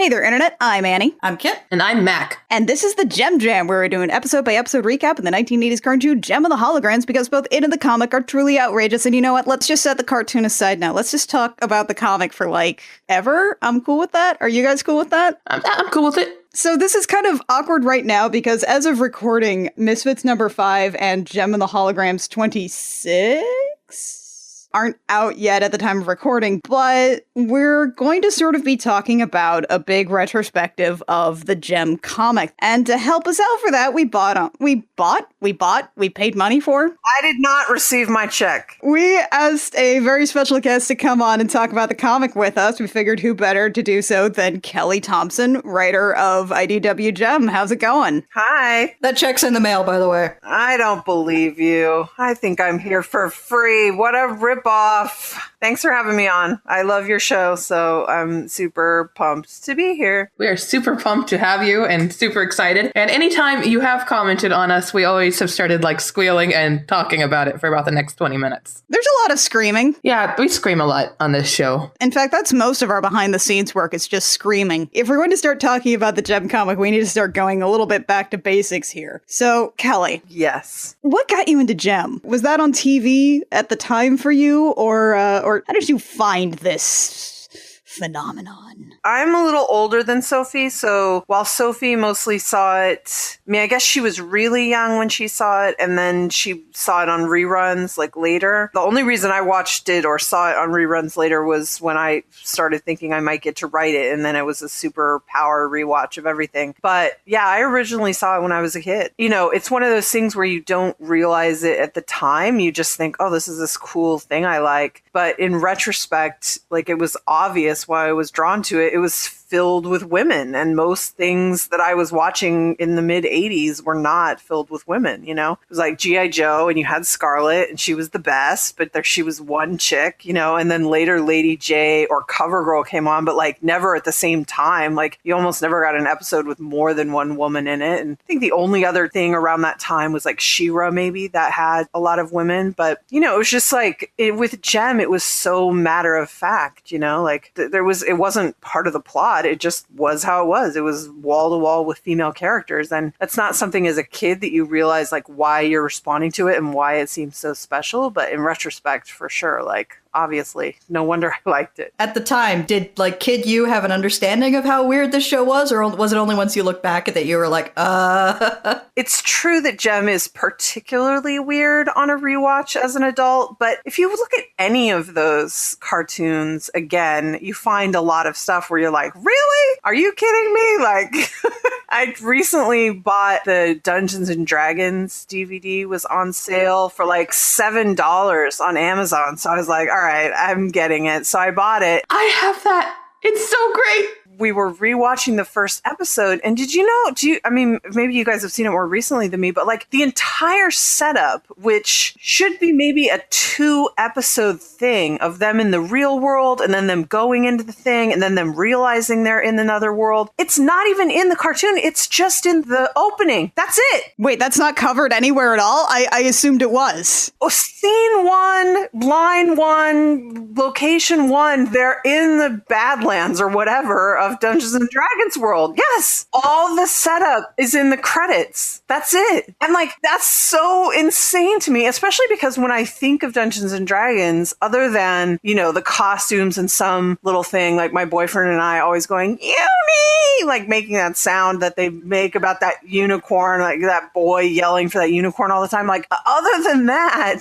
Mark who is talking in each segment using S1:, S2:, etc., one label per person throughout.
S1: Hey there, Internet. I'm Annie.
S2: I'm Kit.
S3: And I'm Mac.
S1: And this is the JEM Jam, where we're doing episode-by-episode recap of the 1980s cartoon JEM and the Holograms, because both it and the comic are truly outrageous. And you know what? Let's just set the cartoon aside now. Let's just talk about the comic for, ever. I'm cool with that. Are you guys cool with that?
S3: I'm cool with it.
S1: So this is kind of awkward right now, because as of recording, Misfits number 5 and JEM and the Holograms 26? Aren't out yet at the time of recording, but we're going to sort of be talking about a big retrospective of the JEM comic. And to help us out for that, we paid money for.
S2: I did not receive my check.
S1: We asked a very special guest to come on and talk about the comic with us. We figured who better to do so than Kelly Thompson, writer of IDW JEM. How's it going?
S2: Hi.
S4: That check's in the mail, by the way.
S2: I don't believe you. I think I'm here for free. What a ripoff. Thanks for having me on. I love your show, so I'm super pumped to be here.
S3: We are super pumped to have you and super excited. And anytime you have commented on us, we always have started squealing and talking about it for about the next 20 minutes.
S1: There's a lot of screaming.
S3: Yeah, we scream a lot on this show.
S1: In fact, that's most of our behind-the-scenes work. It's just screaming. If we're going to start talking about the JEM comic, we need to start going a little bit back to basics here. So, Kelly.
S2: Yes.
S1: What got you into JEM? Was that on TV at the time for you, or how did you find this phenomenon?
S2: I'm a little older than Sophie, so while Sophie mostly saw it, I guess she was really young when she saw it, and then she saw it on reruns later. The only reason I watched it or saw it on reruns later was when I started thinking I might get to write it, and then it was a super power rewatch of everything. But yeah, I originally saw it when I was a kid. It's one of those things where you don't realize it at the time. You just think, oh, this is this cool thing I like. But in retrospect, it was obvious why I was drawn to it. It was filled with women, and most things that I was watching in the mid 80s were not filled with women. It was like G.I. Joe, and you had Scarlet, and she was the best, but she was one chick, and then later Lady J or CoverGirl came on, but never at the same time. You almost never got an episode with more than one woman in it. And I think the only other thing around that time was She-Ra, maybe, that had a lot of women. But it was just with JEM, it was so matter of fact. It wasn't part of the plot. It just was how it was. It was wall to wall with female characters. And that's not something as a kid that you realize why you're responding to it and why it seems so special. But in retrospect, for sure, obviously, no wonder I liked it.
S4: At the time, did kid you have an understanding of how weird this show was, or was it only once you look back at it you were like,
S2: It's true that JEM is particularly weird on a rewatch as an adult, but if you look at any of those cartoons again, you find a lot of stuff where you're like, really? Are you kidding me? I recently bought the Dungeons and Dragons DVD, was on sale for $7 on Amazon. So I was like, all right, I'm getting it. So I bought it.
S3: I have that. It's so great.
S2: We were rewatching the first episode, and did you know, maybe you guys have seen it more recently than me, but the entire setup, which should be maybe a 2-episode thing of them in the real world and then them going into the thing and then them realizing they're in another world, it's not even in the cartoon. It's just in the opening. That's it.
S1: Wait, that's not covered anywhere at all? I assumed it was.
S2: Oh, scene 1, line 1, location 1, they're in the Badlands or whatever of Dungeons and Dragons world. Yes. All the setup is in the credits. That's it. And that's so insane to me, especially because when I think of Dungeons and Dragons, other than, the costumes and some little thing, my boyfriend and I always going, Uni! Making that sound that they make about that unicorn, that boy yelling for that unicorn all the time. Other than that,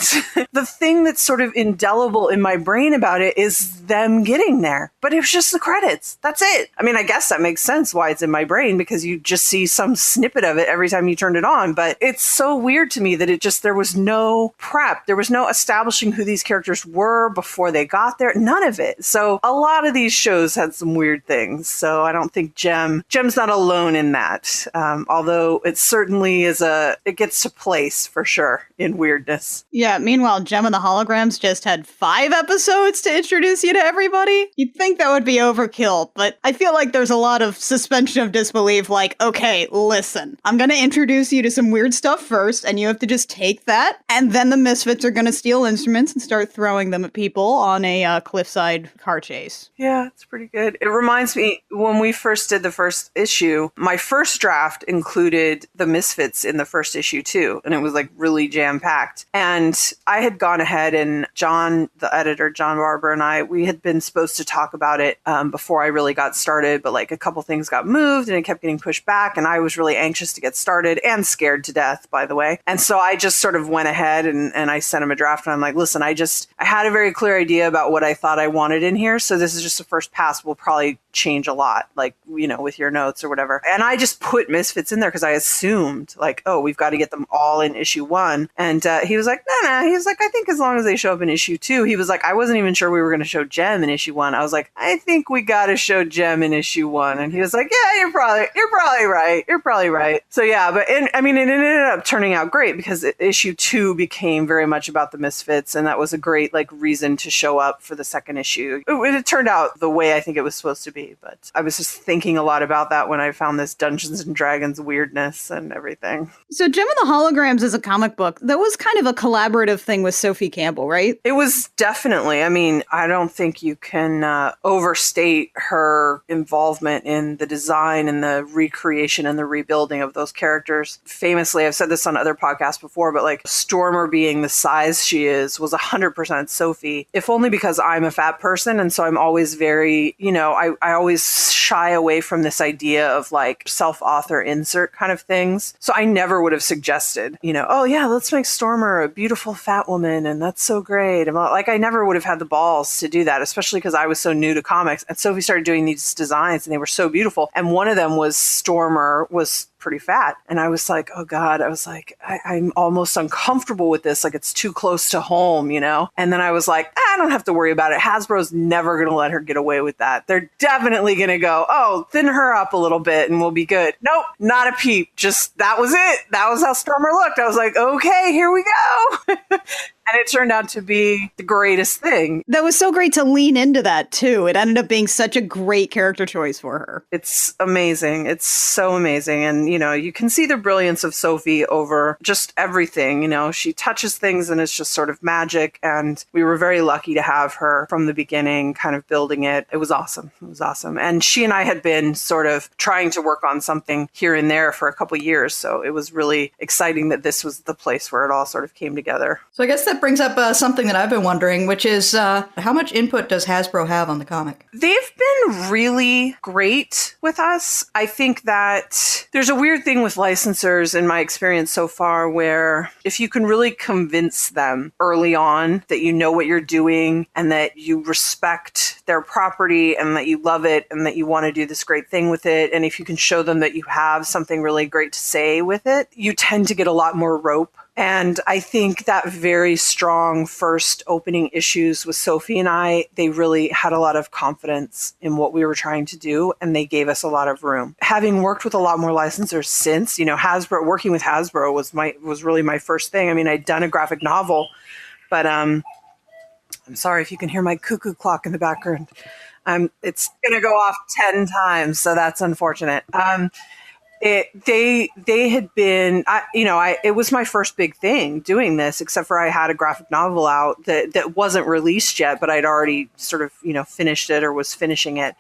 S2: the thing that's sort of indelible in my brain about it is them getting there. But it was just the credits. That's it. I guess that makes sense why it's in my brain, because you just see some snippet of it every time you turned it on. But it's so weird to me that there was no prep. There was no establishing who these characters were before they got there. None of it. So a lot of these shows had some weird things. So I don't think JEM's not alone in that. Although it certainly it gets to place for sure in weirdness.
S1: Yeah. Meanwhile, JEM and the Holograms just had 5 episodes to introduce you to everybody. You'd think that would be overkill, but I feel feel like there's a lot of suspension of disbelief, like, okay, listen, I'm gonna introduce you to some weird stuff first, and you have to just take that, and then the Misfits are gonna steal instruments and start throwing them at people on a cliffside car chase.
S2: Yeah, it's pretty good. It reminds me, when we first did the first issue, my first draft included the Misfits in the first issue too, and it was like really jam-packed. And I had gone ahead, and John, the editor, John Barber, and I, we had been supposed to talk about it before I really got started, but like a couple things got moved and it kept getting pushed back, and I was really anxious to get started and scared to death, by the way. And so I just sort of went ahead and I sent him a draft, and I'm like, listen, I had a very clear idea about what I thought I wanted in here, so this is just a first pass. We'll probably change a lot, like, you know, with your notes or whatever. And I just put Misfits in there because I assumed, like, oh, we've got to get them all in issue 1. And he was like, no. He was like, I think as long as they show up in issue 2. He was like, I wasn't even sure we were going to show JEM in issue 1. I was like, I think we got to show JEM in issue 1. And he was like, yeah, you're probably right. You're probably right. So yeah, but I mean, it ended up turning out great because issue 2 became very much about the Misfits, and that was a great like reason to show up for the second issue. It turned out the way I think it was supposed to be, but I was just thinking a lot about that when I found this Dungeons and Dragons weirdness and everything.
S1: So Gem and the Holograms is a comic book. That was kind of a collaborative thing with Sophie Campbell, right?
S2: It was definitely. I mean, I don't think you can overstate her involvement in the design and the recreation and the rebuilding of those characters. Famously, I've said this on other podcasts before, but like Stormer being the size she is was 100% Sophie, if only because I'm a fat person. And so I'm always very, you know, I always shy away from this idea of like self-author insert kind of things. So I never would have suggested, you know, oh yeah, let's make Stormer a beautiful fat woman and that's so great. And like, I never would have had the balls to do that, especially because I was so new to comics. And Sophie started doing these designs and they were so beautiful. And one of them was Stormer was pretty fat. And I was like, oh God, I was like, I'm almost uncomfortable with this. Like it's too close to home, you know? And then I was like, I don't have to worry about it. Hasbro's never going to let her get away with that. They're definitely going to go, oh, thin her up a little bit and we'll be good. Nope, not a peep. Just, that was it. That was how Stormer looked. I was like, okay, here we go. And it turned out to be the greatest thing.
S1: That was so great to lean into that, too. It ended up being such a great character choice for her.
S2: It's amazing. It's so amazing. And, you know, you can see the brilliance of Sophie over just everything. You know, she touches things and it's just sort of magic. And we were very lucky to have her from the beginning, kind of building it. It was awesome. It was awesome. And she and I had been sort of trying to work on something here and there for a couple years. So it was really exciting that this was the place where it all sort of came together.
S4: So I guess that brings up something that I've been wondering, which is how much input does Hasbro have on the comic?
S2: They've been really great with us. I think that there's a weird thing with licensors in my experience so far where if you can really convince them early on that you know what you're doing and that you respect their property and that you love it and that you want to do this great thing with it, and if you can show them that you have something really great to say with it, you tend to get a lot more rope. And I think that very strong first opening issues with Sophie and I, they really had a lot of confidence in what we were trying to do, and they gave us a lot of room. Having worked with a lot more licensors since, you know, Hasbro, working with Hasbro was really my first thing. I mean, I'd done a graphic novel, but I'm sorry if you can hear my cuckoo clock in the background. It's going to go off 10 times, so that's unfortunate. They had been, it was my first big thing doing this, except for I had a graphic novel out that wasn't released yet, but I'd already sort of, finished it or was finishing it.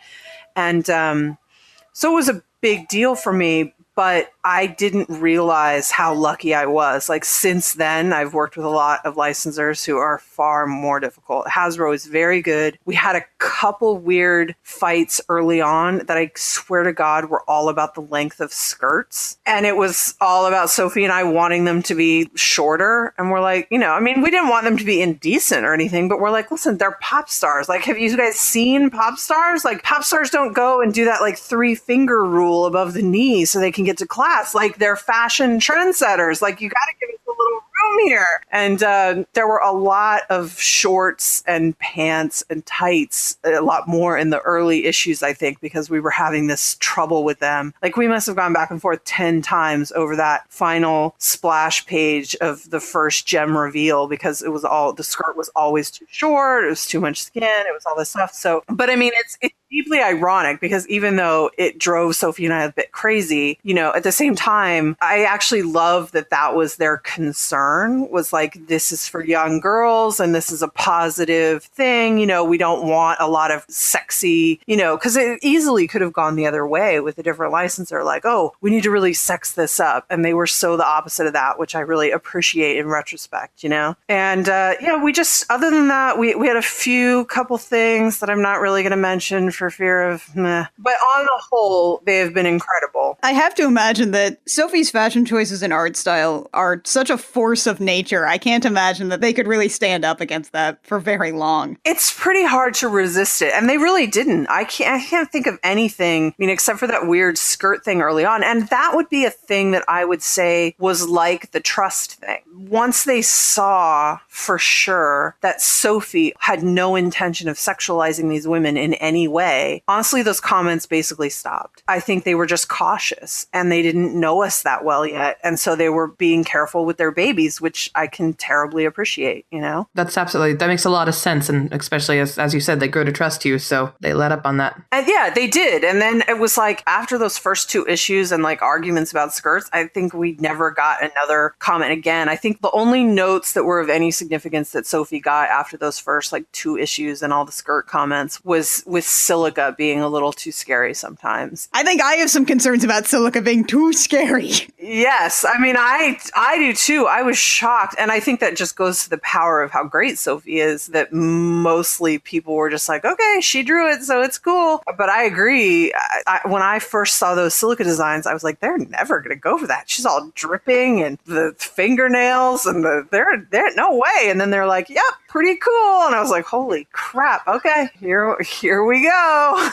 S2: And so it was a big deal for me, but I didn't realize how lucky I was. Like since then, I've worked with a lot of licensors who are far more difficult. Hasbro is very good. We had a couple weird fights early on that I swear to God were all about the length of skirts. And it was all about Sophie and I wanting them to be shorter. And we're like, we didn't want them to be indecent or anything, but we're like, listen, they're pop stars. Like, have you guys seen pop stars? Like pop stars don't go and do that like 3-finger rule above the knee so they can get to class. Like they're fashion trendsetters. Like you got to give us a little room here. And there were a lot of shorts and pants and tights, a lot more in the early issues, I think, because we were having this trouble with them. Like we must have gone back and forth 10 times over that final splash page of the first JEM reveal because the skirt was always too short. It was too much skin. It was all this stuff. So, but I mean, it's deeply ironic because even though it drove Sophie and I a bit crazy, at the same time, I actually love that that was their concern, was like, this is for young girls and this is a positive thing. We don't want a lot of sexy, because it easily could have gone the other way with a different licensor, like, oh, we need to really sex this up. And they were so the opposite of that, which I really appreciate in retrospect, And we just, other than that, we had a couple things that I'm not really going to mention for fear of meh. But on the whole, they have been incredible.
S1: I have to imagine that Sophie's fashion choices and art style are such a force of nature. I can't imagine that they could really stand up against that for very long.
S2: It's pretty hard to resist it. And they really didn't. I can't think of anything, except for that weird skirt thing early on. And that would be a thing that I would say was like the trust thing. Once they saw for sure that Sophie had no intention of sexualizing these women in any way, honestly, those comments basically stopped. I think they were just cautious and they didn't know us that well yet. And so they were being careful with their babies, which I can terribly appreciate,
S3: That makes a lot of sense. And especially as you said, they grew to trust you. So they let up on that.
S2: And yeah, they did. And then it was like after those first two issues and like arguments about skirts, I think we never got another comment again. I think the only notes that were of any significance that Sophie got after those first like two issues and all the skirt comments was with Silica being a little too scary sometimes.
S1: I think I have some concerns about Silica being too scary.
S2: Yes. I mean, I do too. I was shocked. And I think that just goes to the power of how great Sophie is, that mostly people were just like, okay, she drew it, so it's cool. But I agree. When I first saw those Silica designs, I was like, they're never going to go for that. She's all dripping and the fingernails and they're no way. And then they're like, yep, pretty cool. And I was like, holy crap. Okay, here we go.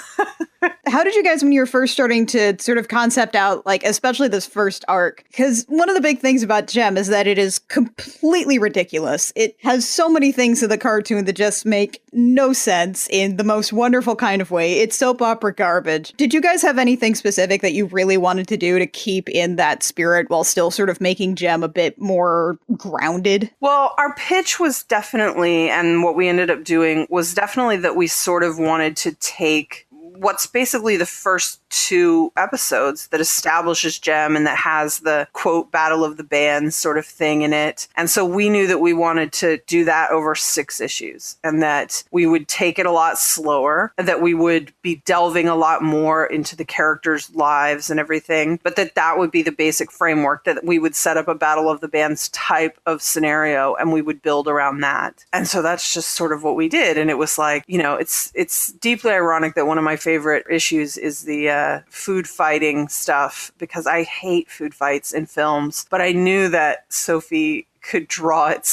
S1: How did you guys, when you were first starting to sort of concept out, like, especially this first arc? Because one of the big things about JEM is that it is completely ridiculous. It has so many things in the cartoon that just make no sense in the most wonderful kind of way. It's soap opera garbage. Did you guys have anything specific that you really wanted to do to keep in that spirit while still sort of making JEM a bit more grounded?
S2: Well, our pitch was definitely, and what we ended up doing was definitely that we sort of wanted to take what's basically the first two episodes that establishes JEM and that has the quote Battle of the Bands sort of thing in it. And so we knew that we wanted to do that over 6 issues and that we would take it a lot slower and that we would be delving a lot more into the characters' lives and everything, but that would be the basic framework, that we would set up a Battle of the Bands type of scenario and we would build around that. And so that's just sort of what we did. And it was like, it's deeply ironic that one of my favorite issues is the food fighting stuff, because I hate food fights in films, but I knew that Sophie could draw it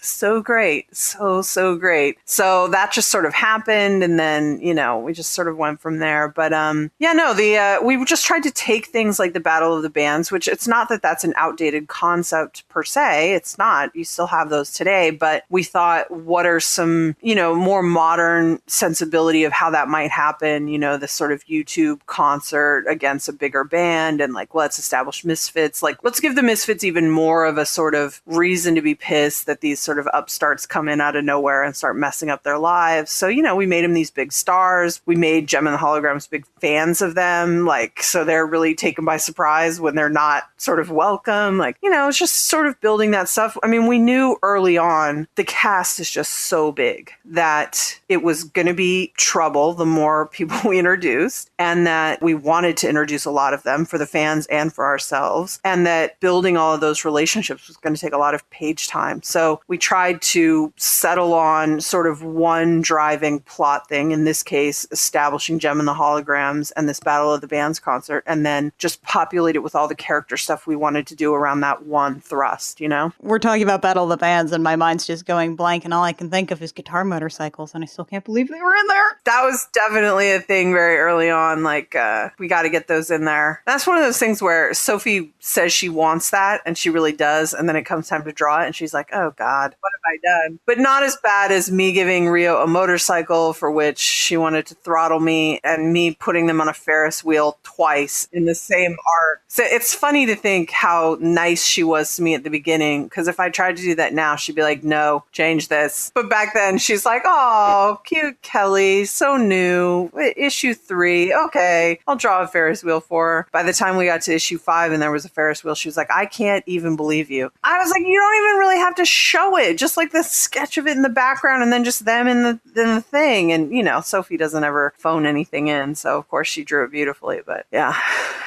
S2: so great. So great. So that just sort of happened. And then, we just sort of went from there. But we just tried to take things like the Battle of the Bands, which it's not that that's an outdated concept per se. It's not. You still have those today. But we thought, what are some, more modern sensibility of how that might happen? This sort of YouTube concert against a bigger band. And like, let's establish Misfits. Like, let's give the Misfits even more of a sort of reason to be pissed that these sort of upstarts come in out of nowhere and start messing up their lives. So, we made them these big stars. We made JEM and the Holograms big fans of them. Like, so they're really taken by surprise when they're not sort of welcome. Like, it's just sort of building that stuff. I mean, we knew early on the cast is just so big that it was going to be trouble the more people we introduced, and that we wanted to introduce a lot of them for the fans and for ourselves, and that building all of those relationships was going to take a lot of page time. So we tried to settle on sort of one driving plot thing, in this case, establishing JEM and the Holograms and this Battle of the Bands concert, and then just populate it with all the character stuff we wanted to do around that one thrust,
S1: We're talking about Battle of the Bands and my mind's just going blank, and all I can think of is guitar motorcycles, and I still can't believe they were in there.
S2: That was definitely a thing very early on. Like, we got to get those in there. That's one of those things where Sophie says she wants that, and she really does, and then it comes time to draw it, and she's like, oh God, God, what have I done? But not as bad as me giving Rio a motorcycle for which she wanted to throttle me, and me putting them on a Ferris wheel twice in the same arc. So it's funny to think how nice she was to me at the beginning, because if I tried to do that now, she'd be like, no, change this. But back then she's like, oh, cute Kelly, so new. Issue 3, okay, I'll draw a Ferris wheel for her. By the time we got to issue 5 and there was a Ferris wheel, she was like, I can't even believe you. I was like, you don't even really have to show it, just like the sketch of it in the background and then just them in the thing. And you know, Sophie doesn't ever phone anything in, so of course she drew it beautifully. But yeah,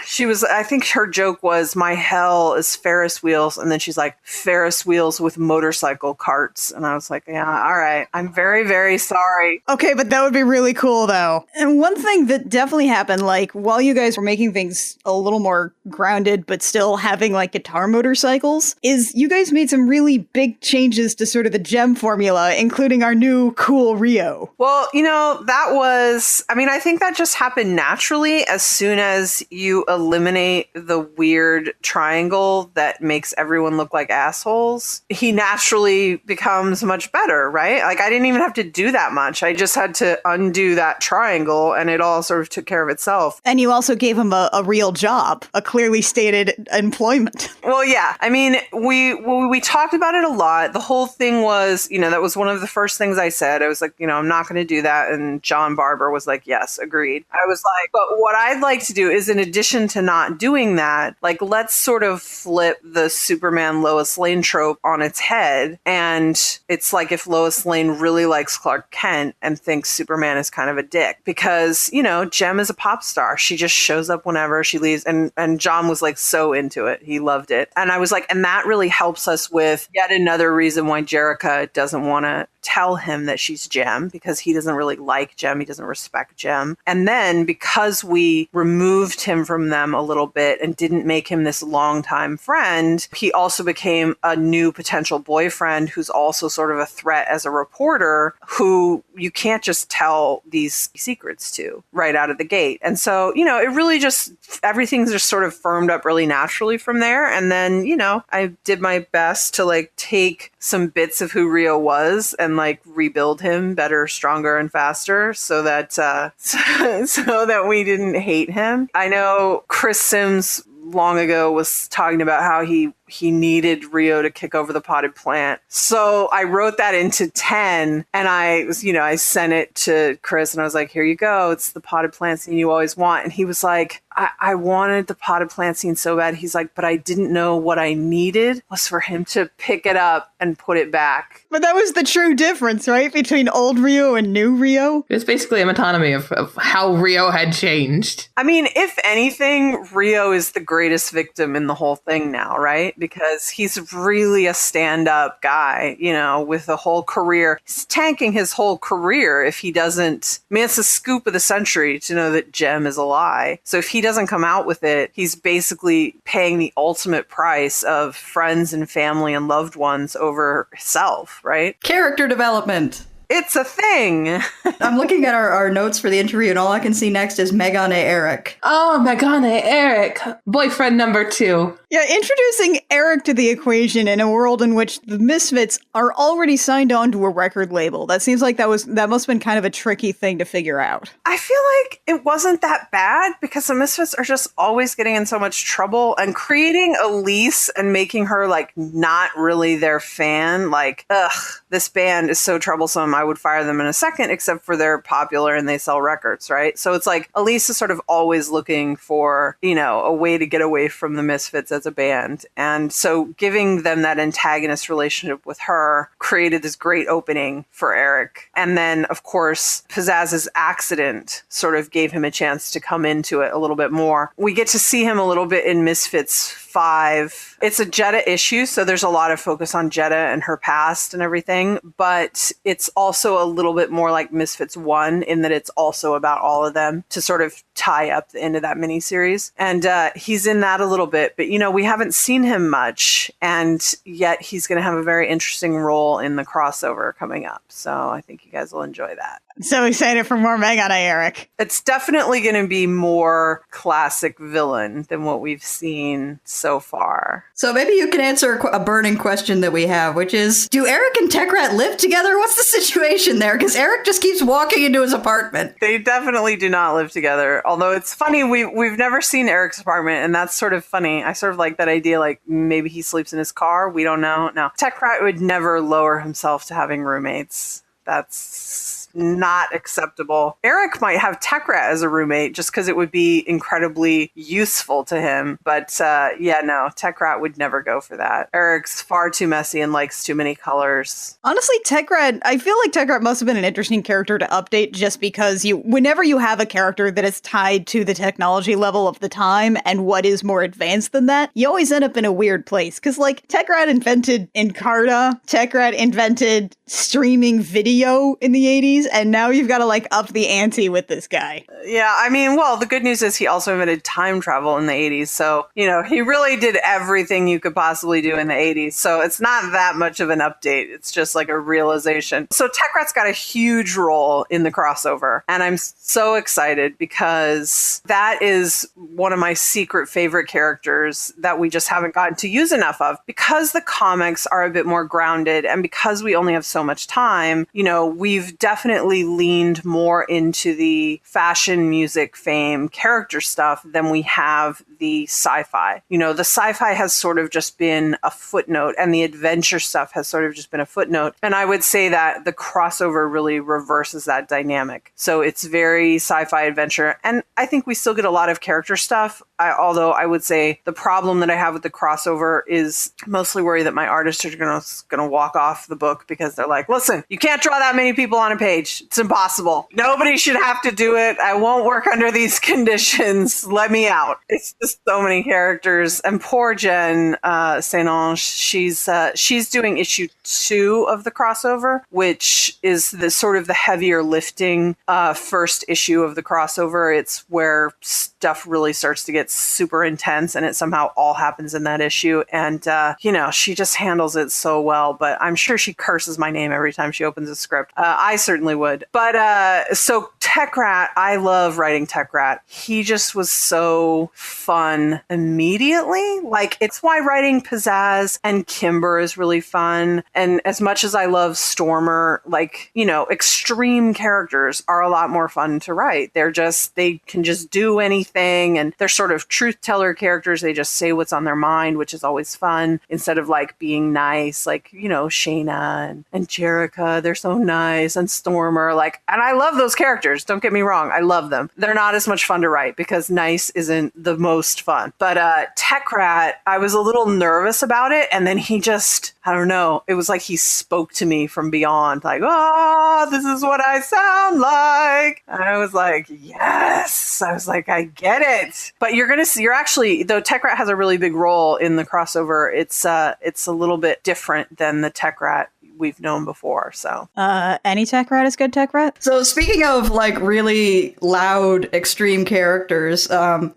S2: she was, I think her joke was, my hell is Ferris wheels, and then she's like, Ferris wheels with motorcycle carts. And I was like, yeah, all right, I'm very, very sorry.
S1: Okay, but that would be really cool though. And one thing that definitely happened, like while you guys were making things a little more grounded but still having like guitar motorcycles, is you guys made some really big changes to sort of the JEM formula, including our new cool Rio.
S2: Well, you know, that was, I mean, I think that just happened naturally as soon as you eliminate the weird triangle that makes everyone look like assholes. He naturally becomes much better, right? Like, I didn't even have to do that much. I just had to undo that triangle and it all sort of took care of itself.
S1: And you also gave him a real job, a clearly stated employment.
S2: Well, yeah. I mean, we talked about it a lot. The whole thing was, you know, that was one of the first things I said. I was like, you know, I'm not going to do that. And John Barber was like, yes, agreed. I was like, but what I'd like to do is, in addition to not doing that, like, let's sort of flip the Superman Lois Lane trope on its head. And it's like if Lois Lane really likes Clark Kent and thinks Superman is kind of a dick, because, you know, Jem is a pop star. She just shows up whenever she leaves. And John was like so into it. He loved it. And I was like, and that really helps us with yet another reason why Jerrica doesn't want to tell him that she's Jem, because he doesn't really like Jem. He doesn't respect Jem. And then because we removed him from them a little bit and didn't make him this longtime friend, he also became a new potential boyfriend who's also sort of a threat as a reporter, who you can't just tell these secrets to right out of the gate. And so, you know, it really just, everything's just sort of firmed up really naturally from there. And then, you know, I did my best to like take some bits of who Rio was and like rebuild him better, stronger, and faster, so that so that we didn't hate him. I know Chris Sims long ago was talking about how he needed Rio to kick over the potted plant. So I wrote that into 10 and I sent it to Chris and I was like, here you go. It's the potted plant scene you always want. And he was like, I wanted the potted plant scene so bad. He's like, but I didn't know what I needed was for him to pick it up and put it back.
S1: But that was the true difference, right? Between old Rio and new Rio.
S3: It was basically a metonymy of how Rio had changed.
S2: I mean, if anything, Rio is the greatest victim in the whole thing now, right? Because he's really a stand-up guy, you know, with a whole career. He's tanking his whole career if he doesn't. I mean, it's the scoop of the century to know that Jem is a lie. So if he doesn't come out with it, he's basically paying the ultimate price of friends and family and loved ones over himself, right?
S4: Character development.
S2: It's a thing.
S4: I'm looking at our notes for the interview, and all I can see next is Megane Eric.
S3: Oh, Megane Eric, boyfriend number 2.
S1: Yeah, introducing Eric to the equation in a world in which the Misfits are already signed on to a record label. That seems like that must have been kind of a tricky thing to figure out.
S2: I feel like it wasn't that bad because the Misfits are just always getting in so much trouble, and creating Elise and making her like not really their fan. Like, ugh, this band is so troublesome. I would fire them in a second, except for they're popular and they sell records, right? So it's like Elise is sort of always looking for, you know, a way to get away from the Misfits as a band. And so giving them that antagonist relationship with her created this great opening for Eric. And then, of course, Pizzazz's accident sort of gave him a chance to come into it a little bit more. We get to see him a little bit in Misfits 5. It's a Jetta issue, so there's a lot of focus on Jetta and her past and everything, but it's also a little bit more like Misfits 1 in that it's also about all of them to sort of tie up the end of that miniseries. And he's in that a little bit, but you know, we haven't seen him much, and yet he's going to have a very interesting role in the crossover coming up. So I think you guys will enjoy that.
S1: So excited for more Meg on Eric.
S2: It's definitely going to be more classic villain than what we've seen so far.
S4: So maybe you can answer a burning question that we have, which is, do Eric and Techrat live together? What's the situation there? Because Eric just keeps walking into his apartment.
S2: They definitely do not live together. Although it's funny, we've never seen Eric's apartment, and that's sort of funny. I sort of like that idea, like maybe he sleeps in his car. We don't know. No. Techrat would never lower himself to having roommates. That's not acceptable. Eric might have Techrat as a roommate just because it would be incredibly useful to him. But no, Techrat would never go for that. Eric's far too messy and likes too many colors.
S1: Honestly, Techrat, I feel like Techrat must have been an interesting character to update just because whenever you have a character that is tied to the technology level of the time and what is more advanced than that, you always end up in a weird place. Because, like, Techrat invented Encarta, Techrat invented streaming video in the 80s, and now you've got to, like, up the ante with this guy.
S2: Yeah, I mean, well, the good news is he also invented time travel in the 80s. So, he really did everything you could possibly do in the 80s. So it's not that much of an update. It's just like a realization. So Techrat's got a huge role in the crossover. And I'm so excited because that is one of my secret favorite characters that we just haven't gotten to use enough of. Because the comics are a bit more grounded and because we only have so much time, we've definitely leaned more into the fashion, music, fame, character stuff than we have the sci-fi. The sci-fi has sort of just been a footnote and the adventure stuff has sort of just been a footnote. And I would say that the crossover really reverses that dynamic. So it's very sci-fi adventure. And I think we still get a lot of character stuff. Although I would say the problem that I have with the crossover is mostly worry that my artists are going to walk off the book because they're like, listen, you can't draw that many people on a page. It's impossible. Nobody should have to do it. I won't work under these conditions. Let me out. It's just so many characters. And poor Jen St. Ange, she's doing issue 2 of the crossover, which is the sort of the heavier lifting first issue of the crossover. It's where stuff really starts to get super intense and it somehow all happens in that issue. And, she just handles it so well, but I'm sure she curses my name every time she opens a script. I certainly would. But so Techrat, I love writing Techrat. He just was so fun immediately. Like, it's why writing Pizzazz and Kimber is really fun. And as much as I love Stormer, like, extreme characters are a lot more fun to write. They can just do anything and they're sort of truth teller characters. They just say what's on their mind, which is always fun instead of like being nice, like, Shayna and Jerica. They're so nice, and Stormer, and I love those characters. Don't get me wrong. I love them. They're not as much fun to write because nice isn't the most fun. But Techrat, I was a little nervous about it. And then he just, I don't know. It was like he spoke to me from beyond, like, oh, this is what I sound like. And I was like, yes. I was like, I get it. But you're actually, though Techrat has a really big role in the crossover, it's a little bit different than the Techrat we've known before. So
S1: any Techrat is good Techrat.
S4: So speaking of really loud extreme characters,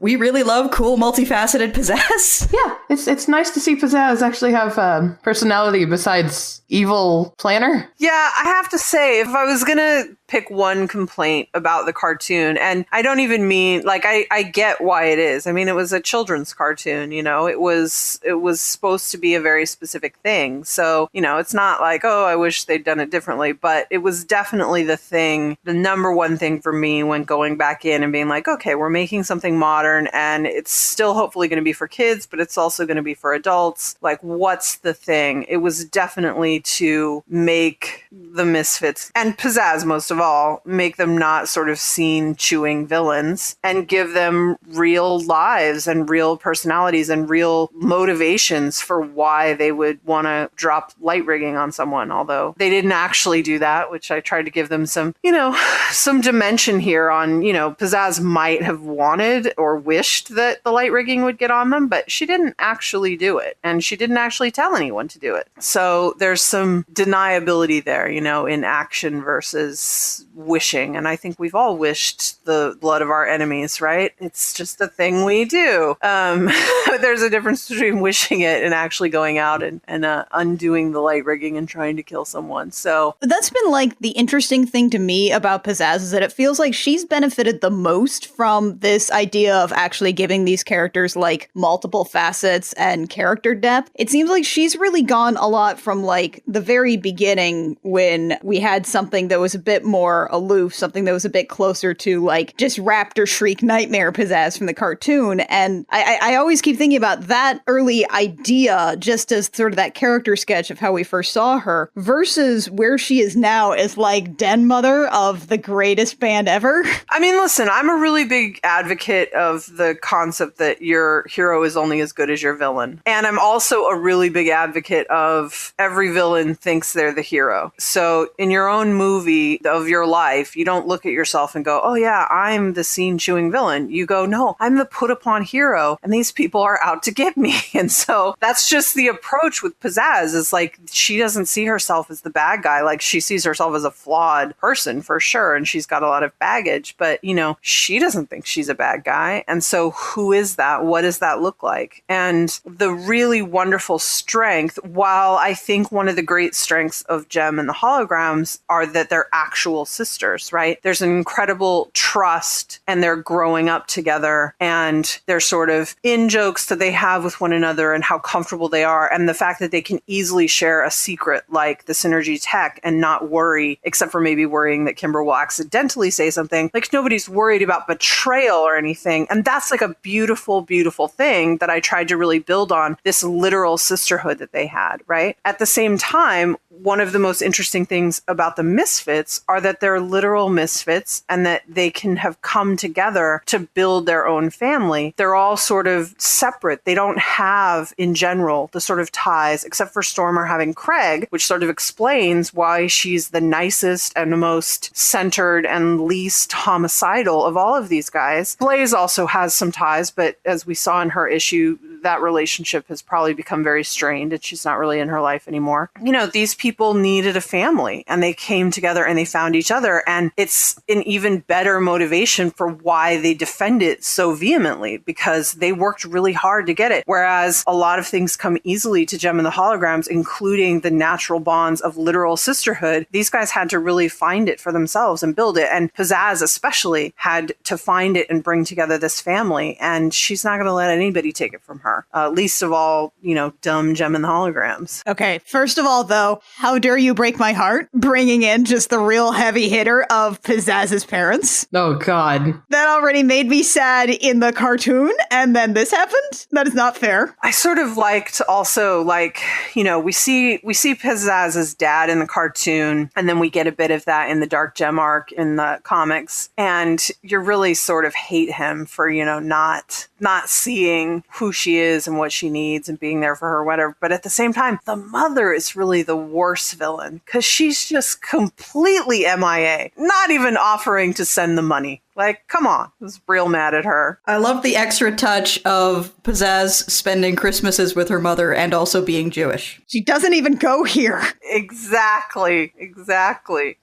S4: we really love cool multifaceted Pizzazz.
S3: Yeah, it's nice to see Pizzazz actually have personality besides evil planner.
S2: Yeah, I have to say, if I was gonna pick one complaint about the cartoon, and I don't even mean, I get why it is. I mean, it was a children's cartoon, it was supposed to be a very specific thing. So, it's not like, oh, I wish they'd done it differently, but it was definitely the number one thing for me when going back in and being like, okay, we're making something modern and it's still hopefully going to be for kids, but it's also going to be for adults. Like, what's the thing? It was definitely to make the Misfits and Pizzazz, most of all, make them not sort of scene chewing villains and give them real lives and real personalities and real motivations for why they would want to drop light rigging on someone. Although they didn't actually do that, which I tried to give them some dimension here on, Pizzazz might have wanted or wished that the light rigging would get on them, but she didn't actually do it. And she didn't actually tell anyone to do it. So there's some deniability there, in action versus wishing. And I think we've all wished the blood of our enemies, right? It's just a thing we do. There's a difference between wishing it and actually going out and undoing the light rigging and trying to kill someone. So
S1: that's been like the interesting thing to me about Pizzazz is that it feels like she's benefited the most from this idea of actually giving these characters like multiple facets and character depth. It seems like she's really gone a lot from like the very beginning when we had something that was a bit more aloof, something that was a bit closer to like just Raptor Shriek Nightmare Pizzazz from the cartoon. And I always keep thinking about that early idea just as sort of that character sketch of how we first saw her versus where she is now as like den mother of the greatest band ever.
S2: I mean, listen, I'm a really big advocate of the concept that your hero is only as good as your villain. And I'm also a really big advocate of every villain thinks they're the hero. So in your own movie of your life, you don't look at yourself and go, oh yeah, I'm the scene chewing villain. You go, no, I'm the put upon hero and these people are out to get me. And so that's just the approach with Pizzazz is like, she doesn't see herself as the bad guy. Like she sees herself as a flawed person for sure. And she's got a lot of baggage, but you know, she doesn't think she's a bad guy. And so who is that? What does that look like? And the really wonderful strength, while I think one of the great strengths of JEM and the Holograms are that they're actual sisters, right? There's an incredible trust and they're growing up together and they're sort of in jokes that they have with one another and how comfortable they are. And the fact that they can easily share a secret like the Synergy tech and not worry, except for maybe worrying that Kimber will accidentally say something. Like nobody's worried about betrayal or anything. And that's like a beautiful, beautiful thing that I tried to really build on this literal sisterhood that they had, right? At the same time, one of the most interesting things about the Misfits are that they're literal misfits and that they can have come together to build their own family. They're all sort of separate. They don't have, in general, the sort of ties, except for Stormer having Craig, which sort of explains why she's the nicest and the most centered and least homicidal of all of these guys. Blaze also has some ties, but as we saw in her issue, that relationship has probably become very strained and she's not really in her life anymore. You know, these people needed a family and they came together and they found each other. And it's an even better motivation for why they defend it so vehemently because they worked really hard to get it. Whereas a lot of things come easily to JEM and the Holograms, including the natural bonds of literal sisterhood. These guys had to really find it for themselves and build it. And Pizzazz especially had to find it and bring together this family. And she's not going to let anybody take it from her. Least of all, you know, dumb JEM and the Holograms.
S1: Okay, first of all, though, how dare you break my heart bringing in just the real heavy hitter of Pizzazz's parents?
S3: Oh, God.
S1: That already made me sad in the cartoon, and then this happened? That is not fair.
S2: I sort of liked also, like, you know, we see Pizzazz's dad in the cartoon, and then we get a bit of that in the Dark Gem arc in the comics, and you really sort of hate him for, you know, not seeing who she is and what she needs and being there for her, whatever. But at the same time, the mother is really the worst villain because she's just completely MIA, not even offering to send the money. Like, come on. I was real mad at her.
S4: I love the extra touch of Pizzazz spending Christmases with her mother and also being Jewish.
S1: She doesn't even go here.
S2: Exactly.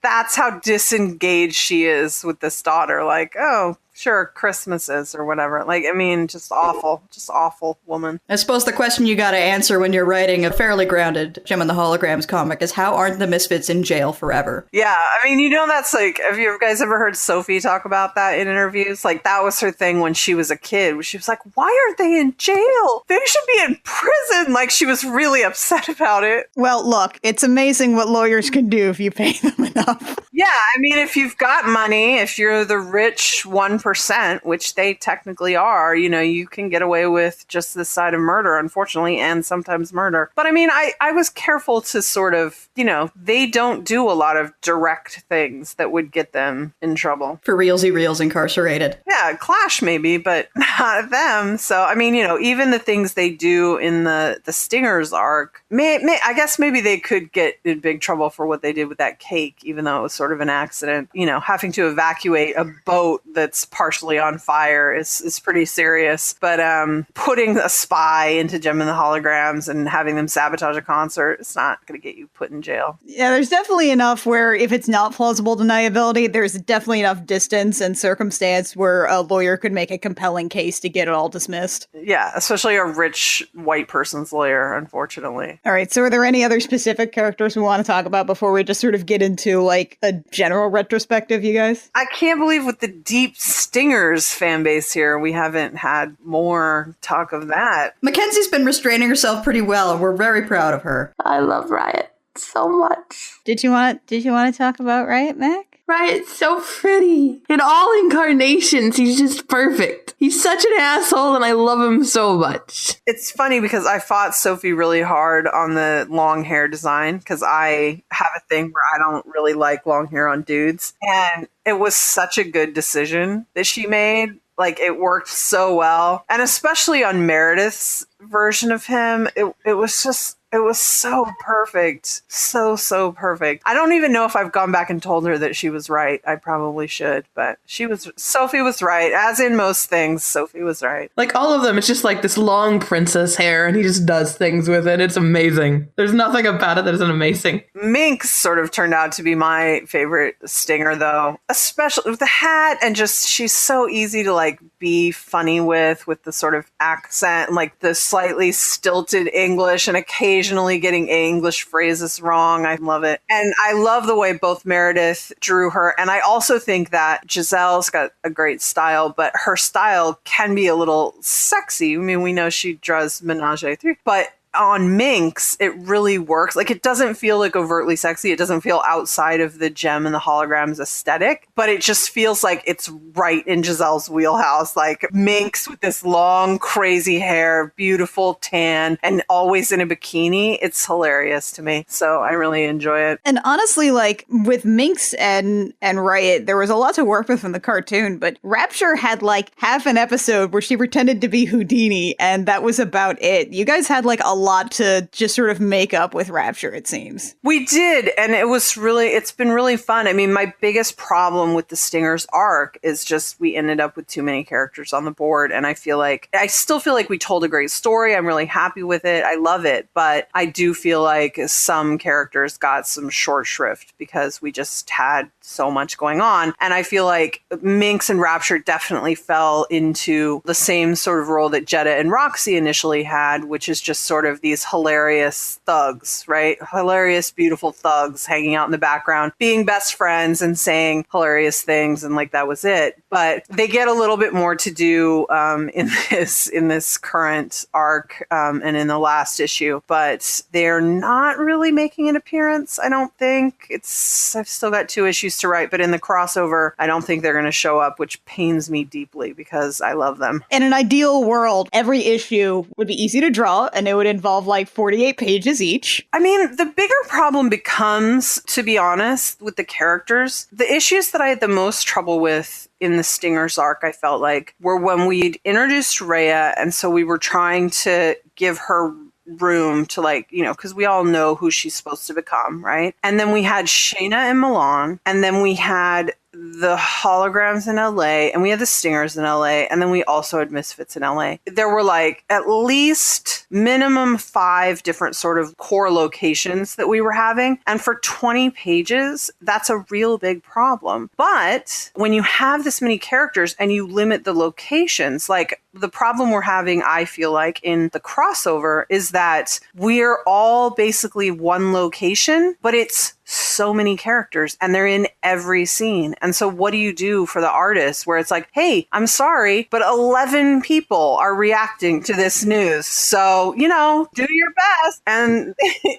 S2: That's how disengaged she is with this daughter. Like, oh, sure, Christmases or whatever. Like, I mean, just awful woman.
S4: I suppose the question you gotta answer when you're writing a fairly grounded JEM and the Holograms comic is how aren't the Misfits in jail forever?
S2: Yeah, I mean, you know, that's like, have you guys ever heard Sophie talk about that in interviews? Like, that was her thing when she was a kid, where she was like, why aren't they in jail? They should be in prison. Like, she was really upset about it.
S1: Well, look, it's amazing what lawyers can do if you pay them enough.
S2: Yeah, I mean, if you've got money, if you're the rich 1%, which they technically are, you know, you can get away with just this side of murder, unfortunately, and sometimes murder. But I mean, I was careful to sort of, you know, they don't do a lot of direct things that would get them in trouble.
S4: For realsy. females incarcerated.
S2: Yeah, Clash maybe, but not them. So, I mean, even the things they do in the Stingers arc, I guess maybe they could get in big trouble for what they did with that cake, even though it was sort of an accident. Having to evacuate a boat that's partially on fire is pretty serious. But putting a spy into Gem and the Holograms and having them sabotage a concert, it's not going to get you put in jail.
S1: Yeah, there's definitely enough where if it's not plausible deniability, there's definitely enough distance and circumstance where a lawyer could make a compelling case to get it all dismissed.
S2: Yeah, especially a rich white person's lawyer, unfortunately.
S1: All right, so are there any other specific characters we want to talk about before we just sort of get into like a general retrospective, you guys?
S2: I can't believe with the deep Stingers fan base here, we haven't had more talk of that.
S4: Mackenzie's been restraining herself pretty well, and we're very proud of her.
S3: I love Riot so much.
S1: Did you want to talk about Riot, Mac?
S3: Riot's so pretty. In all incarnations, he's just perfect. He's such an asshole, and I love him so much.
S2: It's funny because I fought Sophie really hard on the long hair design because I have a thing where I don't really like long hair on dudes. And it was such a good decision that she made. Like, it worked so well. And especially on Meredith's version of him, it was so perfect. So perfect. I don't even know if I've gone back and told her that she was right. I probably should, but Sophie was right. As in most things, Sophie was right.
S3: Like, all of them, it's just like this long princess hair, and he just does things with it. It's amazing. There's nothing about it that isn't amazing.
S2: Minx sort of turned out to be my favorite Stinger, though. Especially with the hat, and just, she's so easy to, like, be funny with the sort of accent, like the slightly stilted English, and occasionally getting English phrases wrong. I love it. And I love the way both Meredith drew her. And I also think that Giselle's got a great style, but her style can be a little sexy. I mean, we know she draws Menage a Three, but on Minx, it really works. Like, it doesn't feel like overtly sexy. It doesn't feel outside of the Gem and the Holograms aesthetic, but it just feels like it's right in Giselle's wheelhouse. Like, Minx with this long, crazy hair, beautiful tan, and always in a bikini. It's hilarious to me. So I really enjoy it.
S1: And honestly, like, with Minx and Riot, there was a lot to work with from the cartoon, but Rapture had like half an episode where she pretended to be Houdini, and that was about it. You guys had like a lot to just sort of make up with Rapture, it seems.
S2: We did, and it's been really fun. I mean, my biggest problem with the Stingers arc is just we ended up with too many characters on the board, and I still feel like we told a great story. I'm really happy with it. I love it, but I do feel like some characters got some short shrift because we just had so much going on, and I feel like Minx and Rapture definitely fell into the same sort of role that Jetta and Roxy initially had, which is just sort of these hilarious thugs, right? Hilarious, beautiful thugs hanging out in the background, being best friends and saying hilarious things, and like that was it. But they get a little bit more to do in this current arc and in the last issue, but they're not really making an appearance. I don't think I've still got 2 issues to write, but in the crossover, I don't think they're going to show up, which pains me deeply because I love them.
S1: In an ideal world, every issue would be easy to draw, and it would involve like 48 pages each.
S2: I mean, the bigger problem becomes, to be honest, with the characters. The issues that I had the most trouble with in the Stingers arc, I felt like, were when we'd introduced Rhea, and so we were trying to give her room to, like, because we all know who she's supposed to become, right? And then we had Shayna in Milan, and then we had the Holograms in LA, and we had the Stingers in LA, and then we also had Misfits in LA. There were like at least minimum 5 different sort of core locations that we were having. And for 20 pages, that's a real big problem. But when you have this many characters and you limit the locations, like the problem we're having, I feel like, in the crossover is that we're all basically one location, but it's so many characters and they're in every scene. And so what do you do for the artist where it's like, hey, I'm sorry, but 11 people are reacting to this news. So, do your best. And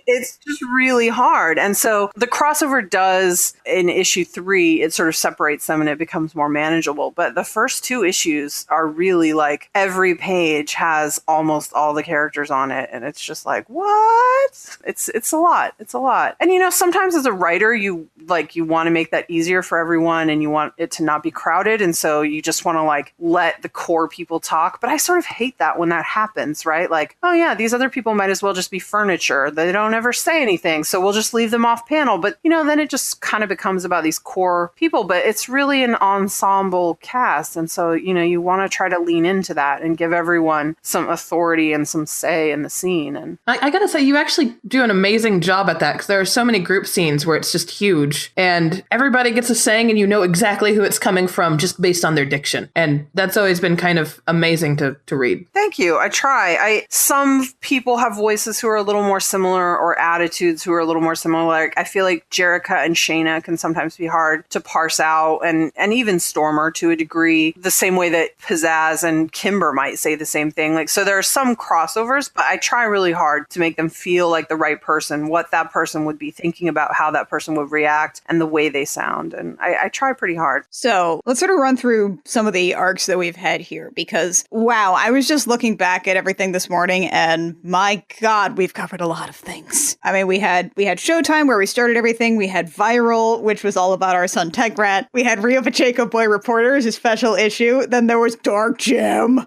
S2: it's just really hard. And so the crossover does, in issue 3, it sort of separates them and it becomes more manageable. But the first 2 issues are really like every page has almost all the characters on it. And it's just like, what? It's a lot. It's a lot. And sometimes as a writer, you want to make that easier for everyone and you want it to not be crowded. And so you just want to like let the core people talk. But I sort of hate that when that happens, right? Like, oh yeah, these other people might as well just be furniture. They don't ever say anything. So we'll just leave them off panel. But, then it just kind of becomes about these core people. But it's really an ensemble cast. And so, you want to try to lean into that and give everyone some authority and some say in the scene. And
S3: I gotta say, you actually do an amazing job at that, because there are so many group scenes where it's just huge and everybody gets a saying and you know exactly who it's coming from just based on their diction. And that's always been kind of amazing to read.
S2: Thank you. I try. Some people have voices who are a little more similar or attitudes who are a little more similar. Like I feel like Jerica and Shayna can sometimes be hard to parse out, and even Stormer to a degree, the same way that Pizzazz and Kimber might say the same thing. Like, so there are some crossovers, but I try really hard to make them feel like the right person, what that person would be thinking about, how that person would react, and the way they sound. And I try pretty hard.
S1: So let's sort of run through some of the arcs that we've had here, because wow, I was just looking back at everything this morning and my God, we've covered a lot of things. I mean, we had Showtime where we started everything. We had Viral, which was all about our son Tegrat. We had Rio Pacheco Boy Reporters, a special issue. Then there was Dark Gem.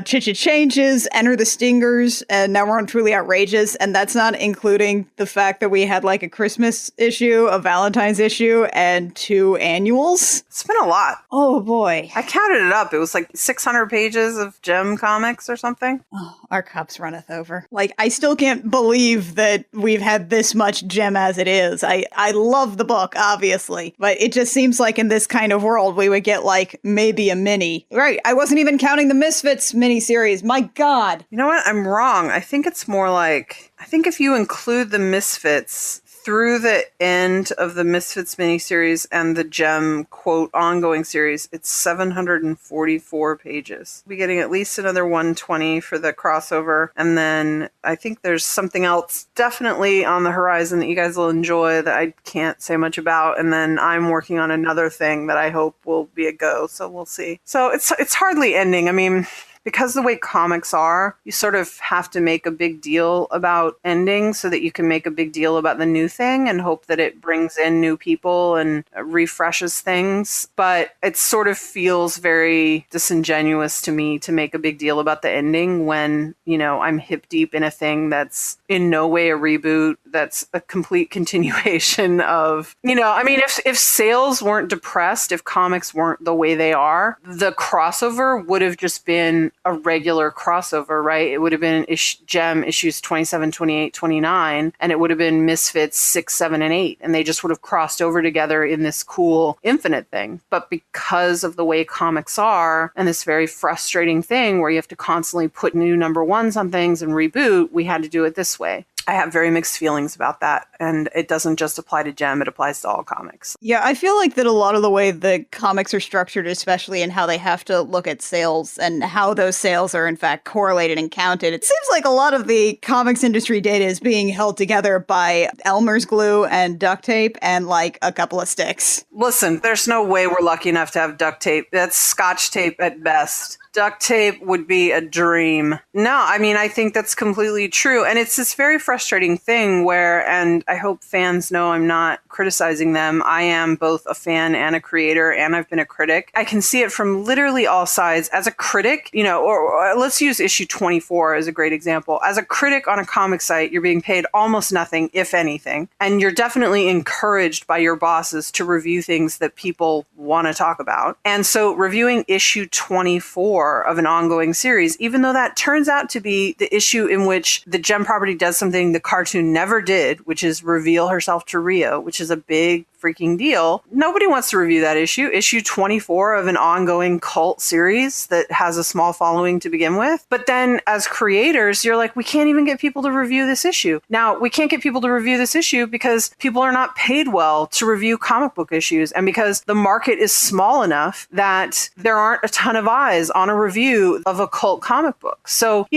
S1: Chicha Changes, Enter the Stingers, and now we're on Truly Outrageous, and that's not including the fact that we had like a Christmas issue, a Valentine's issue, and 2 annuals.
S2: It's been a lot.
S1: Oh boy.
S2: I counted it up. It was like 600 pages of JEM comics or something.
S1: Oh, our cups runneth over. Like, I still can't believe that we've had this much JEM as it is. I love the book, obviously, but it just seems like in this kind of world, we would get like maybe a mini. Right, I wasn't even counting the Misfits miniseries. My God.
S2: You know what? I'm wrong. I think it's more like, I think if you include the Misfits through the end of the Misfits miniseries and the JEM quote ongoing series, it's 744 pages. We're getting at least another 120 for the crossover. And then I think there's something else definitely on the horizon that you guys will enjoy that I can't say much about. And then I'm working on another thing that I hope will be a go. So we'll see. So it's hardly ending. I mean, because the way comics are, you sort of have to make a big deal about ending so that you can make a big deal about the new thing and hope that it brings in new people and refreshes things. But it sort of feels very disingenuous to me to make a big deal about the ending when, I'm hip deep in a thing that's in no way a reboot, that's a complete continuation of, if sales weren't depressed, if comics weren't the way they are, the crossover would have just been a regular crossover, right? It would have been JEM issues 27, 28, 29, and it would have been Misfits 6, 7, and 8, and they just would have crossed over together in this cool infinite thing. But because of the way comics are, and this very frustrating thing where you have to constantly put new number ones on things and reboot, we had to do it this way. I have very mixed feelings about that. And it doesn't just apply to JEM, it applies to all comics.
S1: Yeah, I feel like that a lot of the way the comics are structured, especially in how they have to look at sales and how those sales are in fact correlated and counted, it seems like a lot of the comics industry data is being held together by Elmer's glue and duct tape and like a couple of sticks.
S2: Listen, there's no way we're lucky enough to have duct tape. That's Scotch tape at best. Duct tape would be a dream. No, I think that's completely true. And it's this very frustrating thing where, and I hope fans know I'm not criticizing them. I am both a fan and a creator, and I've been a critic. I can see it from literally all sides. As a critic, or let's use issue 24 as a great example. As a critic on a comic site, you're being paid almost nothing, if anything. And you're definitely encouraged by your bosses to review things that people want to talk about. And so reviewing issue 24 of an ongoing series, even though that turns out to be the issue in which the JEM property does something the cartoon never did, which is reveal herself to Rio, which is a big freaking deal. Nobody wants to review that issue. Issue 24 of an ongoing cult series that has a small following to begin with. But then as creators, you're like, we can't even get people to review this issue. Now, we can't get people to review this issue because people are not paid well to review comic book issues. And because the market is small enough that there aren't a ton of eyes on a review of a cult comic book. So,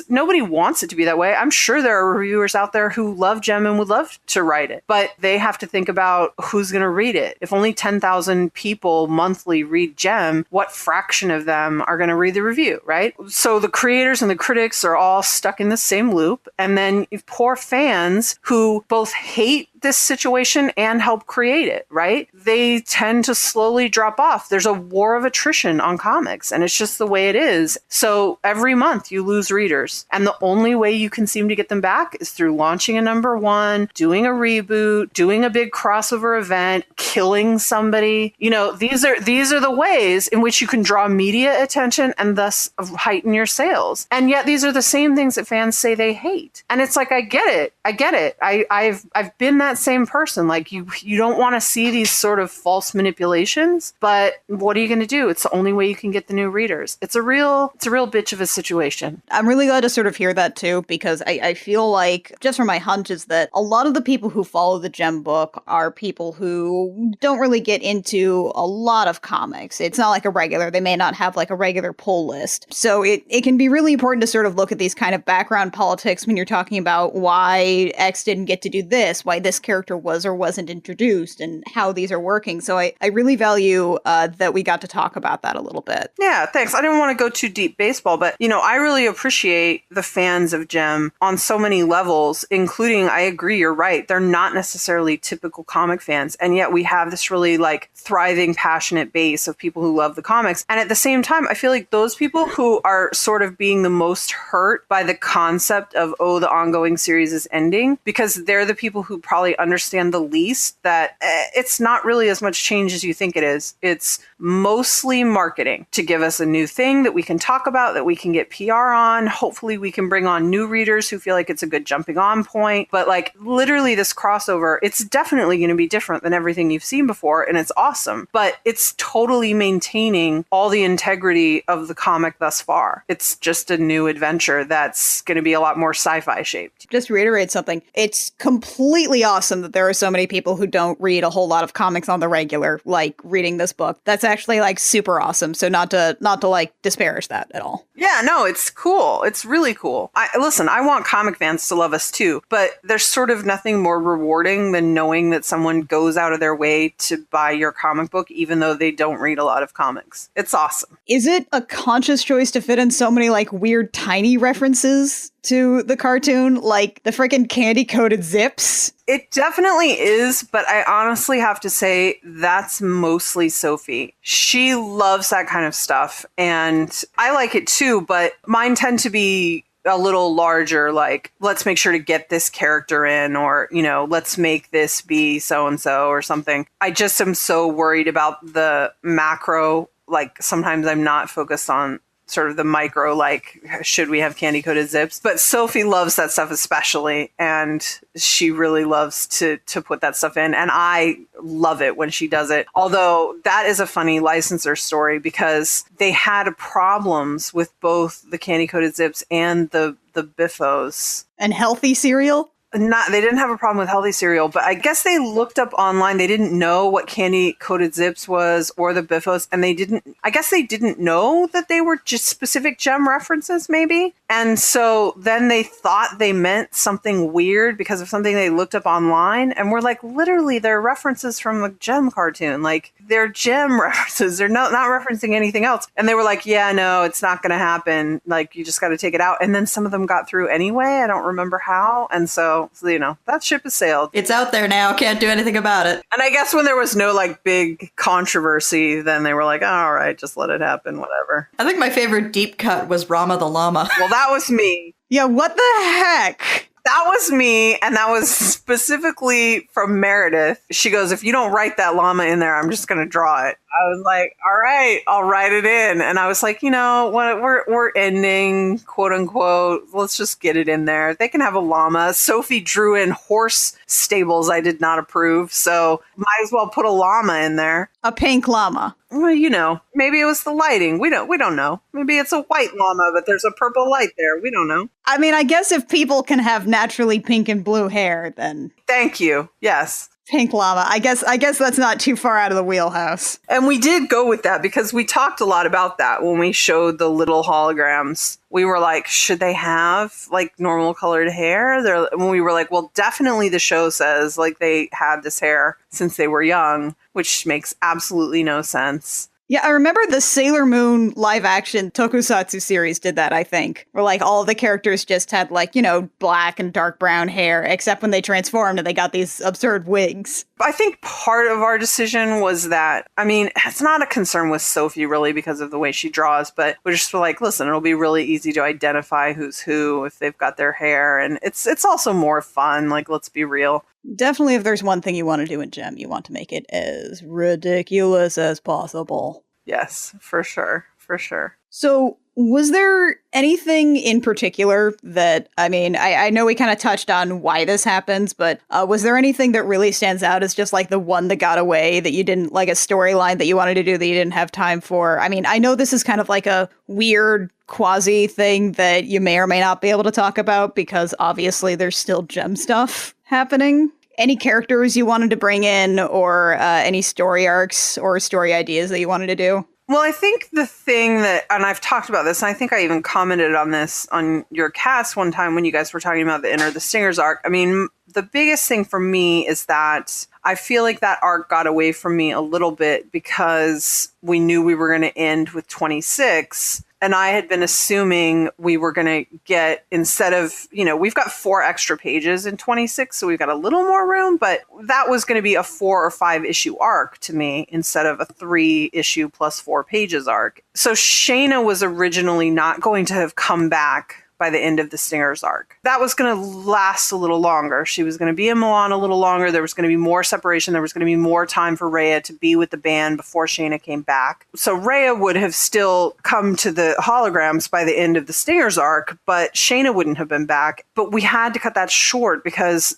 S2: nobody wants it to be that way. I'm sure there are reviewers out there who love JEM and would love to write it, but they have to think about who's going to read it? If only 10,000 people monthly read JEM, what fraction of them are going to read the review, right? So the creators and the critics are all stuck in the same loop. And then poor fans who both hate this situation and help create it, right? They tend to slowly drop off. There's a war of attrition on comics, and it's just the way it is. So every month you lose readers. And the only way you can seem to get them back is through launching a #1, doing a reboot, doing a big crossover event, killing somebody. These are the ways in which you can draw media attention and thus heighten your sales. And yet these are the same things that fans say they hate. And it's like, I get it. I've been that same person. Like you don't want to see these sort of false manipulations, but what are you going to do? It's the only way you can get the new readers. It's a real bitch of a situation.
S1: I'm really glad to sort of hear that too, because I feel like, just from my hunch, is that a lot of the people who follow the JEM book are people who don't really get into a lot of comics. It's not like a regular. They may not have like a regular pull list. So it can be really important to sort of look at these kind of background politics when you're talking about why X didn't get to do this, why this character was or wasn't introduced, and how these are working. So I really value that we got to talk about that a little bit.
S2: Yeah, thanks. I didn't want to go too deep baseball, but I really appreciate the fans of JEM on so many levels, including, I agree, you're right, they're not necessarily typical comic fans, and yet we have this really like thriving, passionate base of people who love the comics. And at the same time, I feel like those people who are sort of being the most hurt by the concept of, the ongoing series is ending, because they're the people who probably understand the least that it's not really as much change as you think it is. It's mostly marketing to give us a new thing that we can talk about, that we can get PR on. Hopefully we can bring on new readers who feel like it's a good jumping on point. But like literally this crossover, it's definitely going to be different than everything you've seen before, and it's awesome. But it's totally maintaining all the integrity of the comic thus far. It's just a new adventure that's going to be a lot more sci-fi shaped.
S1: Just to reiterate something, it's completely awesome that there are so many people who don't read a whole lot of comics on the regular, like reading this book. That's actually like super awesome. So not to like disparage that at all.
S2: Yeah, no, it's cool. It's really cool. I want comic fans to love us too, but there's sort of nothing more rewarding than knowing that someone goes out of their way to buy your comic book, even though they don't read a lot of comics. It's awesome.
S1: Is it a conscious choice to fit in so many like weird tiny references to the cartoon, like the freaking candy-coated zips?
S2: It definitely is, but I honestly have to say that's mostly Sophie. She loves that kind of stuff, and I like it too, but mine tend to be a little larger, like, let's make sure to get this character in, or, let's make this be so-and-so or something. I just am so worried about the macro. Like, sometimes I'm not focused on sort of the micro, like, should we have candy coated zips? But Sophie loves that stuff especially, and she really loves to put that stuff in, and I love it when she does it. Although that is a funny licensor story, because they had problems with both the candy coated zips and the Biffos.
S1: And healthy cereal?
S2: They didn't have a problem with healthy cereal, but I guess they looked up online. They didn't know what candy coated zips was or the Biffos, and they didn't know that they were just specific JEM references, maybe. And so then they thought they meant something weird because of something they looked up online, and we're like, literally, they're references from the JEM cartoon. Like, they're JEM references. They're not referencing anything else. And they were like, yeah, no, it's not going to happen. Like, you just got to take it out. And then some of them got through anyway. I don't remember how. And so, that ship has sailed.
S4: It's out there now. Can't do anything about it.
S2: And I guess when there was no like big controversy, then they were like, oh, all right, just let it happen, whatever.
S4: I think my favorite deep cut was Rama the Llama.
S2: Well, that was me.
S1: Yeah, what the heck?
S2: That was me, and that was specifically from Meredith. She goes, if you don't write that llama in there, I'm just going to draw it. I was like, all right, I'll write it in. And I was like, what, we're ending, quote unquote. Let's just get it in there. They can have a llama. Sophie drew in horse stables I did not approve, so might as well put a llama in there.
S1: A pink llama.
S2: Well, maybe it was the lighting. We don't know. Maybe it's a white llama, but there's a purple light there. We don't know.
S1: I mean, I guess if people can have naturally pink and blue hair, then...
S2: Thank you. Yes.
S1: Pink llama. I guess that's not too far out of the wheelhouse.
S2: And we did go with that because we talked a lot about that when we showed the little holograms. We were like, should they have like normal colored hair? When we were like, well, definitely the show says like they had this hair since they were young, which makes absolutely no sense.
S1: Yeah, I remember the Sailor Moon live action tokusatsu series did that, I think. Where like all of the characters just had like, black and dark brown hair, except when they transformed and they got these absurd wigs.
S2: I think part of our decision was that, I mean, it's not a concern with Sophie really because of the way she draws, but we're just like, listen, it'll be really easy to identify who's who if they've got their hair. And it's also more fun, like, let's be real.
S1: Definitely, if there's one thing you want to do in JEM, you want to make it as ridiculous as possible.
S2: Yes, for sure. For sure.
S1: So, was there anything in particular that, I know we kind of touched on why this happens, but was there anything that really stands out as just like the one that got away that you didn't, like a storyline that you wanted to do that you didn't have time for? I mean, I know this is kind of like a weird quasi thing that you may or may not be able to talk about because obviously there's still JEM stuff happening. Any characters you wanted to bring in or any story arcs or story ideas that you wanted to do?
S2: Well, I think the thing that, and I've talked about this, and I think I even commented on this on your cast one time when you guys were talking about the Enter the Stingers arc. I mean, the biggest thing for me is that I feel like that arc got away from me a little bit because we knew we were going to end with 26. And I had been assuming we were going to get, instead of, we've got 4 extra pages in 26, so we've got a little more room, but that was going to be a 4 or 5 issue arc to me instead of a 3 issue plus 4 pages arc. So Shayna was originally not going to have come back by the end of the Stingers arc. That was going to last a little longer. She was going to be in Milan a little longer. There was going to be more separation. There was going to be more time for Rhea to be with the band before Shayna came back. So Rhea would have still come to the holograms by the end of the Stingers arc, but Shayna wouldn't have been back. But we had to cut that short because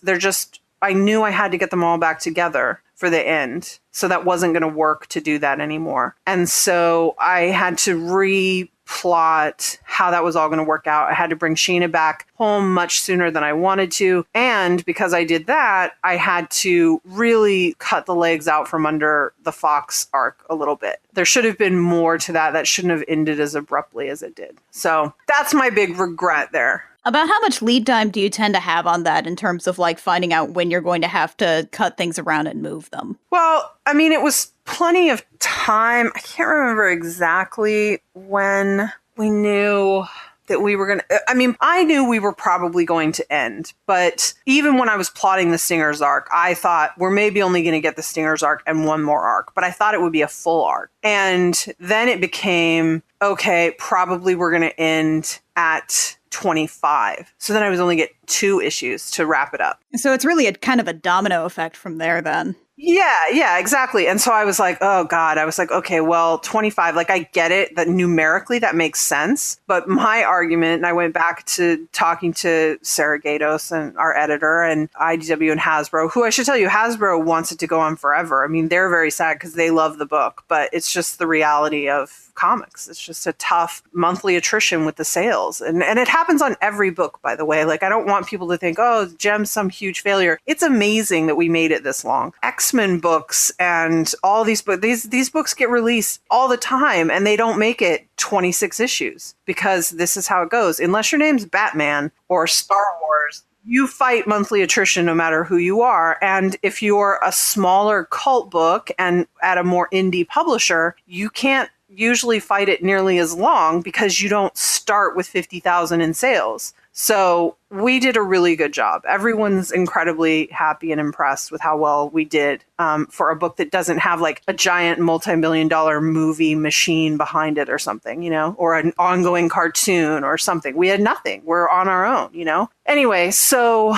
S2: I knew I had to get them all back together for the end. So that wasn't going to work to do that anymore. And so I had to plot how that was all going to work out. I had to bring Sheena back home much sooner than I wanted to. And because I did that, I had to really cut the legs out from under the Fox arc a little bit. There should have been more to that. That shouldn't have ended as abruptly as it did. So that's my big regret there.
S1: About how much lead time do you tend to have on that in terms of like finding out when you're going to have to cut things around and move them?
S2: Well, I mean, it was plenty of time. I can't remember exactly when we knew that we were going to, I knew we were probably going to end, but even when I was plotting the Stingers arc, I thought we're maybe only going to get the Stingers arc and one more arc, but I thought it would be a full arc. And then it became, okay, probably we're going to end at 25. So then I was only get 2 issues to wrap it up.
S1: So it's really a kind of a domino effect from there then.
S2: Yeah, exactly. And so I was like, oh God, I was like, okay, well, 25, like I get it that numerically that makes sense. But my argument, and I went back to talking to Sarah Gatos and our editor and IDW and Hasbro, who I should tell you, Hasbro wants it to go on forever. I mean, they're very sad because they love the book, but it's just the reality of comics. It's just a tough monthly attrition with the sales. And it happens on every book, by the way. Like, I don't want people to think, oh, JEM's some huge failure. It's amazing that we made it this long. X-Men books and all these books, these books get released all the time and they don't make it 26 issues because this is how it goes. Unless your name's Batman or Star Wars, you fight monthly attrition no matter who you are. And if you're a smaller cult book and at a more indie publisher, you can't usually fight it nearly as long because you don't start with 50,000 in sales. So we did a really good job. Everyone's incredibly happy and impressed with how well we did for a book that doesn't have like a giant multi-million-dollar movie machine behind it or something, or an ongoing cartoon or something. We had nothing. We're on our own, Anyway, so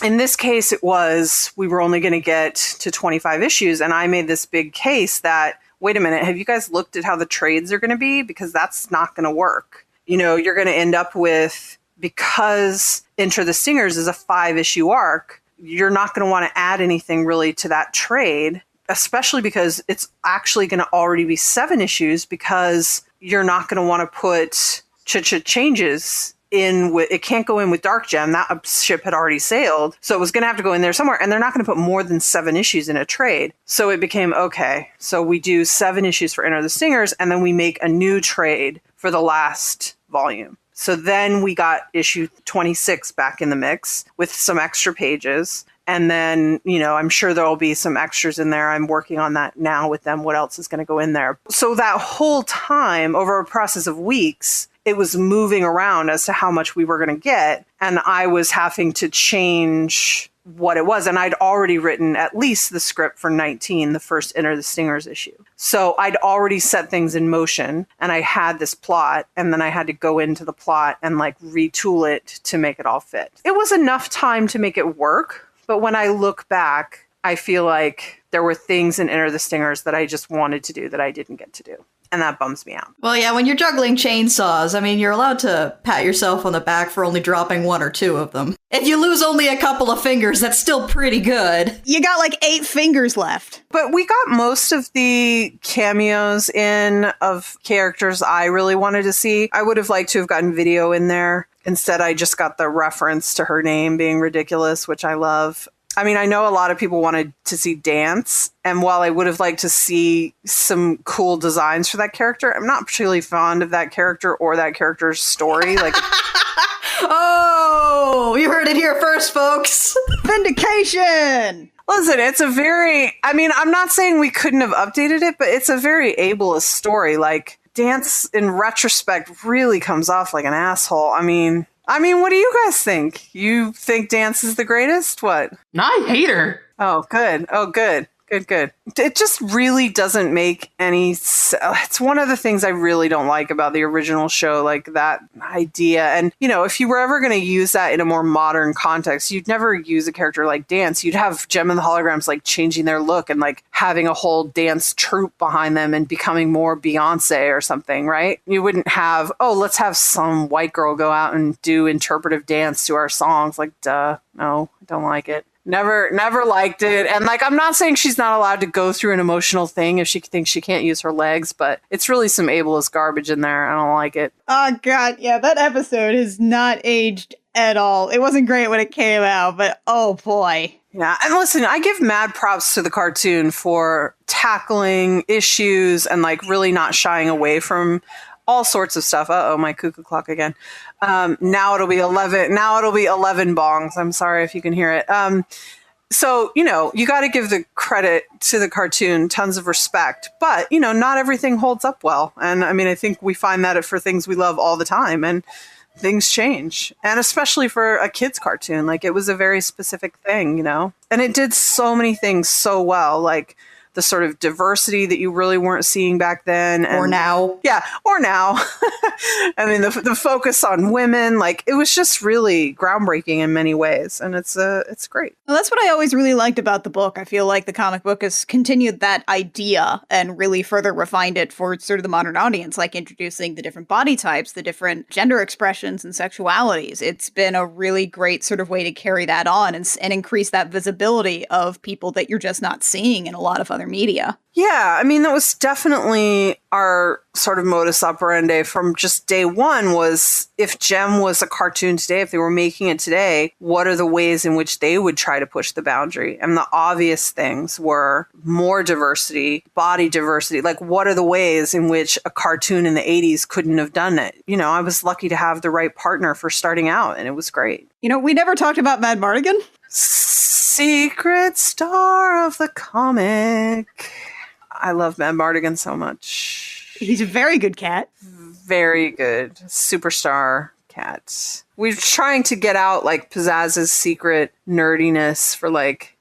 S2: in this case, we were only going to get to 25 issues. And I made this big case that, wait a minute, have you guys looked at how the trades are going to be? Because that's not going to work. You're going to end up with, because Enter the Stingers is a 5-issue arc, you're not going to want to add anything really to that trade, especially because it's actually going to already be 7 issues because you're not going to want to put changes in with, it can't go in with Dark Gem. That ship had already sailed. So it was going to have to go in there somewhere. And they're not going to put more than 7 issues in a trade. So it became, okay, so we do 7 issues for Enter the Stingers, and then we make a new trade for the last volume. So then we got issue 26 back in the mix with some extra pages. And then, I'm sure there'll be some extras in there. I'm working on that now with them. What else is going to go in there? So that whole time, over a process of weeks, it was moving around as to how much we were going to get. And I was having to change what it was. And I'd already written at least the script for 19, the first Enter the Stingers issue. So I'd already set things in motion, and I had this plot, and then I had to go into the plot and retool it to make it all fit. It was enough time to make it work. But when I look back, I feel like there were things in Enter the Stingers that I just wanted to do that I didn't get to do. And that bums me out.
S4: Well, yeah, when you're juggling chainsaws, I mean, you're allowed to pat yourself on the back for only dropping 1 or 2 of them. If you lose only a couple of fingers, that's still pretty good.
S1: You got 8 fingers left.
S2: But we got most of the cameos in of characters I really wanted to see. I would have liked to have gotten video in there. Instead, I just got the reference to her name being ridiculous, which I love. I mean, I know a lot of people wanted to see Dance, and while I would have liked to see some cool designs for that character, I'm not particularly fond of that character or that character's story.
S4: Oh, you heard it here first, folks.
S1: Vindication!
S2: Listen, it's I'm not saying we couldn't have updated it, but it's a very ableist story. Dance, in retrospect, really comes off like an asshole. I mean, what do you guys think? You think Dance is the greatest? What?
S3: No, I hate her.
S2: Oh, good. Good. It just really doesn't make any sense. It's one of the things I really don't like about the original show, that idea. And, if you were ever going to use that in a more modern context, you'd never use a character like Dance. You'd have Gem and the Holograms, changing their look and, having a whole dance troupe behind them and becoming more Beyonce or something, right? You wouldn't have, let's have some white girl go out and do interpretive dance to our songs. Duh. No, I don't like it. Never liked it. And I'm not saying she's not allowed to go through an emotional thing if she thinks she can't use her legs, but it's really some ableist garbage in there. I don't like it.
S1: Oh, God. Yeah, that episode has not aged at all. It wasn't great when it came out, but oh, boy.
S2: Yeah. And listen, I give mad props to the cartoon for tackling issues and really not shying away from all sorts of stuff. Uh-oh, my cuckoo clock again. Now it'll be 11. Now it'll be 11 bongs. I'm sorry if you can hear it. So, you got to give the credit to the cartoon, tons of respect, but, not everything holds up well. And I think we find that for things we love all the time, and things change. And especially for a kid's cartoon, it was a very specific thing, and it did so many things so well, the sort of diversity that you really weren't seeing back then.
S4: Or now.
S2: Yeah, or now. The focus on women, it was just really groundbreaking in many ways. And it's great.
S1: Well, that's what I always really liked about the book. I feel like the comic book has continued that idea and really further refined it for sort of the modern audience, introducing the different body types, the different gender expressions and sexualities. It's been a really great sort of way to carry that on and increase that visibility of people that you're just not seeing in a lot of other media.
S2: Yeah, that was definitely our sort of modus operandi from just day one was if Gem was a cartoon today, if they were making it today, what are the ways in which they would try to push the boundary? And the obvious things were more diversity, body diversity. What are the ways in which a cartoon in the 80s couldn't have done it? I was lucky to have the right partner for starting out, and it was great.
S1: We never talked about Mad Mardigan.
S2: Secret star of the comic. I love Mad Mardigan so much.
S1: He's a very good cat.
S2: Very good. Superstar cat. We're trying to get out Pizzazz's secret nerdiness for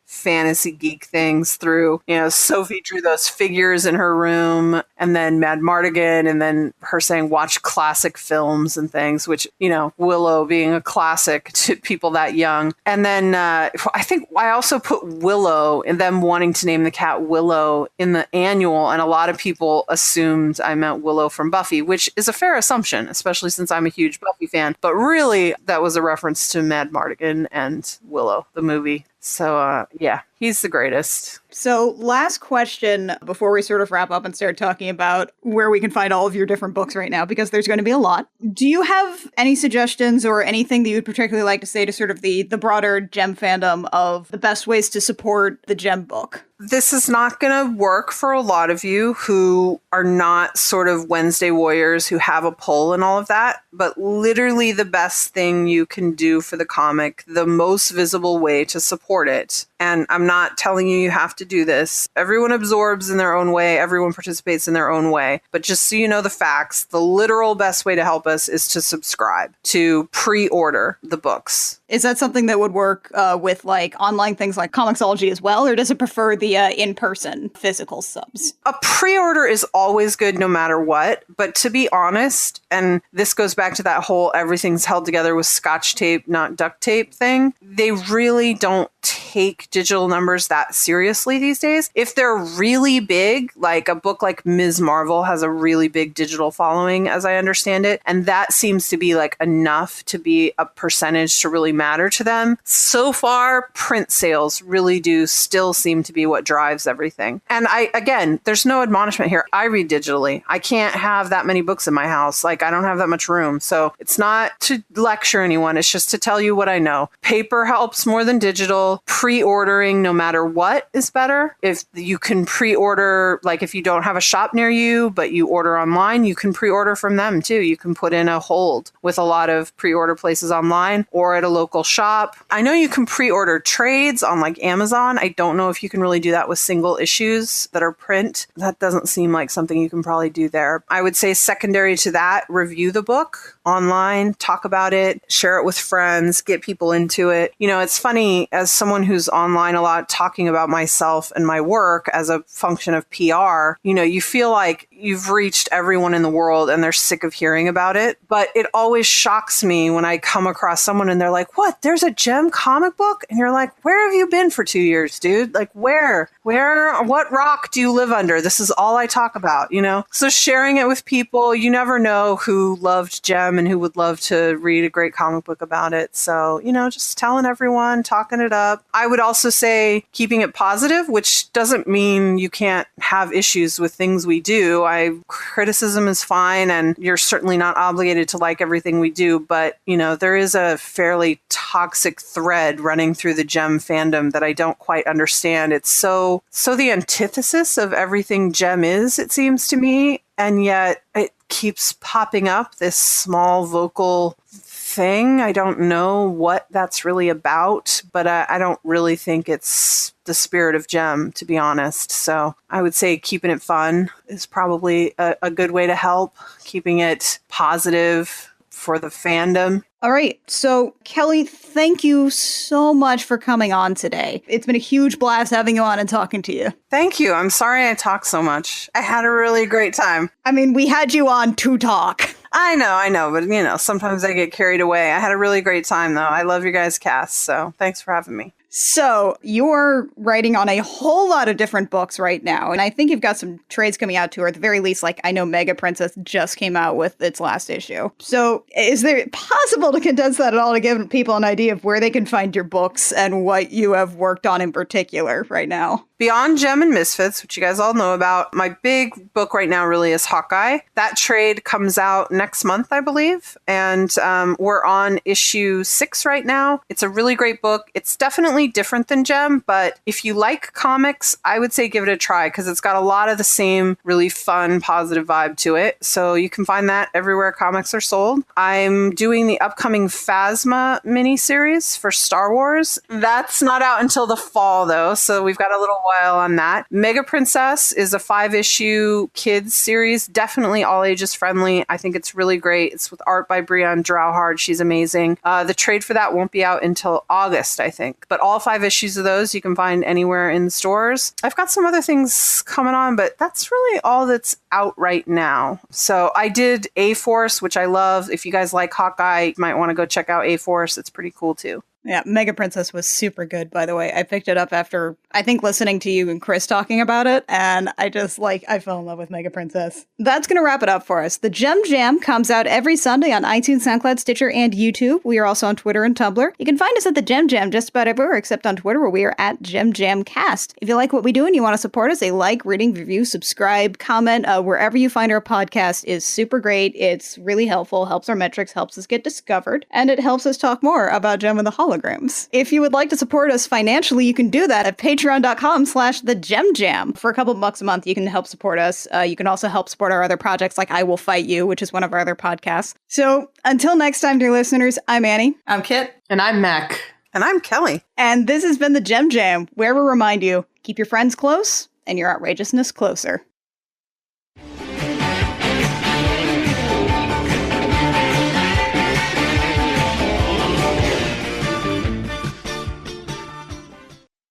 S2: fantasy geek things through, Sophie drew those figures in her room, and then Mad Mardigan, and then her saying watch classic films and things, which, Willow being a classic to people that young. And then I think I also put Willow and them wanting to name the cat Willow in the annual, and a lot of people assumed I meant Willow from Buffy, which is a fair assumption, especially since I'm a huge Buffy fan. But really, that was a reference to Mad Mardigan and Willow, the movie. So, yeah, He's the greatest.
S1: So, last question before we sort of wrap up and start talking about where we can find all of your different books right now, because there's going to be a lot. Do you have any suggestions or anything that you would particularly like to say to sort of the broader JEM fandom of the best ways to support the JEM book?
S2: This is not going to work for a lot of you who are not sort of Wednesday warriors who have a pull and all of that, but literally the best thing you can do for the comic, the most visible way to support it. And I'm not telling you have to do this. Everyone absorbs in their own way. Everyone participates in their own way. But just so you know the facts, the literal best way to help us is to subscribe, to pre-order the books.
S1: Is that something that would work with like online things like Comixology as well, or does it prefer the in-person physical subs?
S2: A pre-order is always good no matter what, but to be honest, and this goes back to that whole everything's held together with scotch tape, not duct tape thing, they really don't take digital numbers that seriously these days. If they're really big, like a book like Ms. Marvel has a really big digital following, as I understand it, and that seems to be like enough to be a percentage to really matter to them. So far, print sales really do still seem to be what drives everything. And again, there's no admonishment here. I read digitally. I can't have that many books in my house. Like, I don't have that much room. So it's not to lecture anyone. It's just to tell you what I know. Paper helps more than digital. Pre-ordering, no matter what, is better. If you can pre-order, like if you don't have a shop near you, but you order online, you can pre-order from them too. You can put in a hold with a lot of pre-order places online or at a local shop. I know you can pre-order trades on like Amazon. I don't know if you can really do that with single issues that are print. That doesn't seem like something you can probably do there. I would say secondary to that, review the book online, talk about it, share it with friends, get people into it. You know, it's funny, as someone who's online a lot talking about myself and my work as a function of PR, you know, you feel like you've reached everyone in the world and they're sick of hearing about it. But it always shocks me when I come across someone and they're like, what, there's a JEM comic book? And you're like, where have you been for 2 years, dude? Like, where, what rock do you live under? This is all I talk about, you know? So sharing it with people, you never know who loved JEM and who would love to read a great comic book about it. So, you know, just telling everyone, talking it up. I would also say keeping it positive, which doesn't mean you can't have issues with things we do. Criticism is fine, and you're certainly not obligated to like everything we do. But, you know, there is a fairly toxic thread running through the JEM fandom that I don't quite understand. It's so the antithesis of everything JEM is, it seems to me. And yet it keeps popping up, this small vocal thing. I don't know what that's really about, but I don't really think it's the spirit of JEM, to be honest. So I would say keeping it fun is probably a good way to help, keeping it positive for the fandom.
S1: All right. So, Kelly, thank you so much for coming on today. It's been a huge blast having you on and talking to you.
S2: Thank you. I'm sorry I talked so much. I had a really great time.
S1: I mean, we had you on to talk.
S2: I know, but you know, sometimes I get carried away. I had a really great time, though. I love your guys' cast, so thanks for having me.
S1: So, you're writing on a whole lot of different books right now, and I think you've got some trades coming out too, or at the very least, like, I know Mega Princess just came out with its last issue. So, is there possible to condense that at all to give people an idea of where they can find your books and what you have worked on in particular right now?
S2: Beyond JEM and Misfits, which you guys all know about, my big book right now really is Hawkeye. That trade comes out next month, I believe, and we're on issue 6 right now. It's a really great book. It's definitely different than JEM, but if you like comics, I would say give it a try because it's got a lot of the same really fun, positive vibe to it. So you can find that everywhere comics are sold. I'm doing the upcoming Phasma miniseries for Star Wars. That's not out until the fall, though, so we've got a little while on that. Mega Princess is a 5-issue kids series, definitely all ages friendly. I think it's really great. It's with art by Brianne Drouhard. She's amazing. The trade for that won't be out until August, I think. But all 5 issues of those you can find anywhere in stores. I've got some other things coming on, but that's really all that's out right now. So I did A-Force, which I love. If you guys like Hawkeye, you might want to go check out A-Force. It's pretty cool too.
S1: Yeah, Mega Princess was super good, by the way. I picked it up after, I think, listening to you and Chris talking about it, and I fell in love with Mega Princess. That's going to wrap it up for us. The Gem Jam comes out every Sunday on iTunes, SoundCloud, Stitcher, and YouTube. We are also on Twitter and Tumblr. You can find us at the Gem Jam just about everywhere except on Twitter, where we are at Gem Jam Cast. If you like what we do and you want to support us, a like, rating, review, subscribe, comment, wherever you find our podcast is super great. It's really helpful, helps our metrics, helps us get discovered, and it helps us talk more about Gem and the Holograms. If you would like to support us financially, you can do that at patreon.com/thegemjam. For a couple bucks a month, you can help support us. You can also help support our other projects like I Will Fight You, which is one of our other podcasts. So until next time, dear listeners, I'm Annie.
S4: I'm Kit.
S3: And I'm Mac.
S2: And I'm Kelly.
S1: And this has been the Gem Jam, where we remind you, keep your friends close and your outrageousness closer.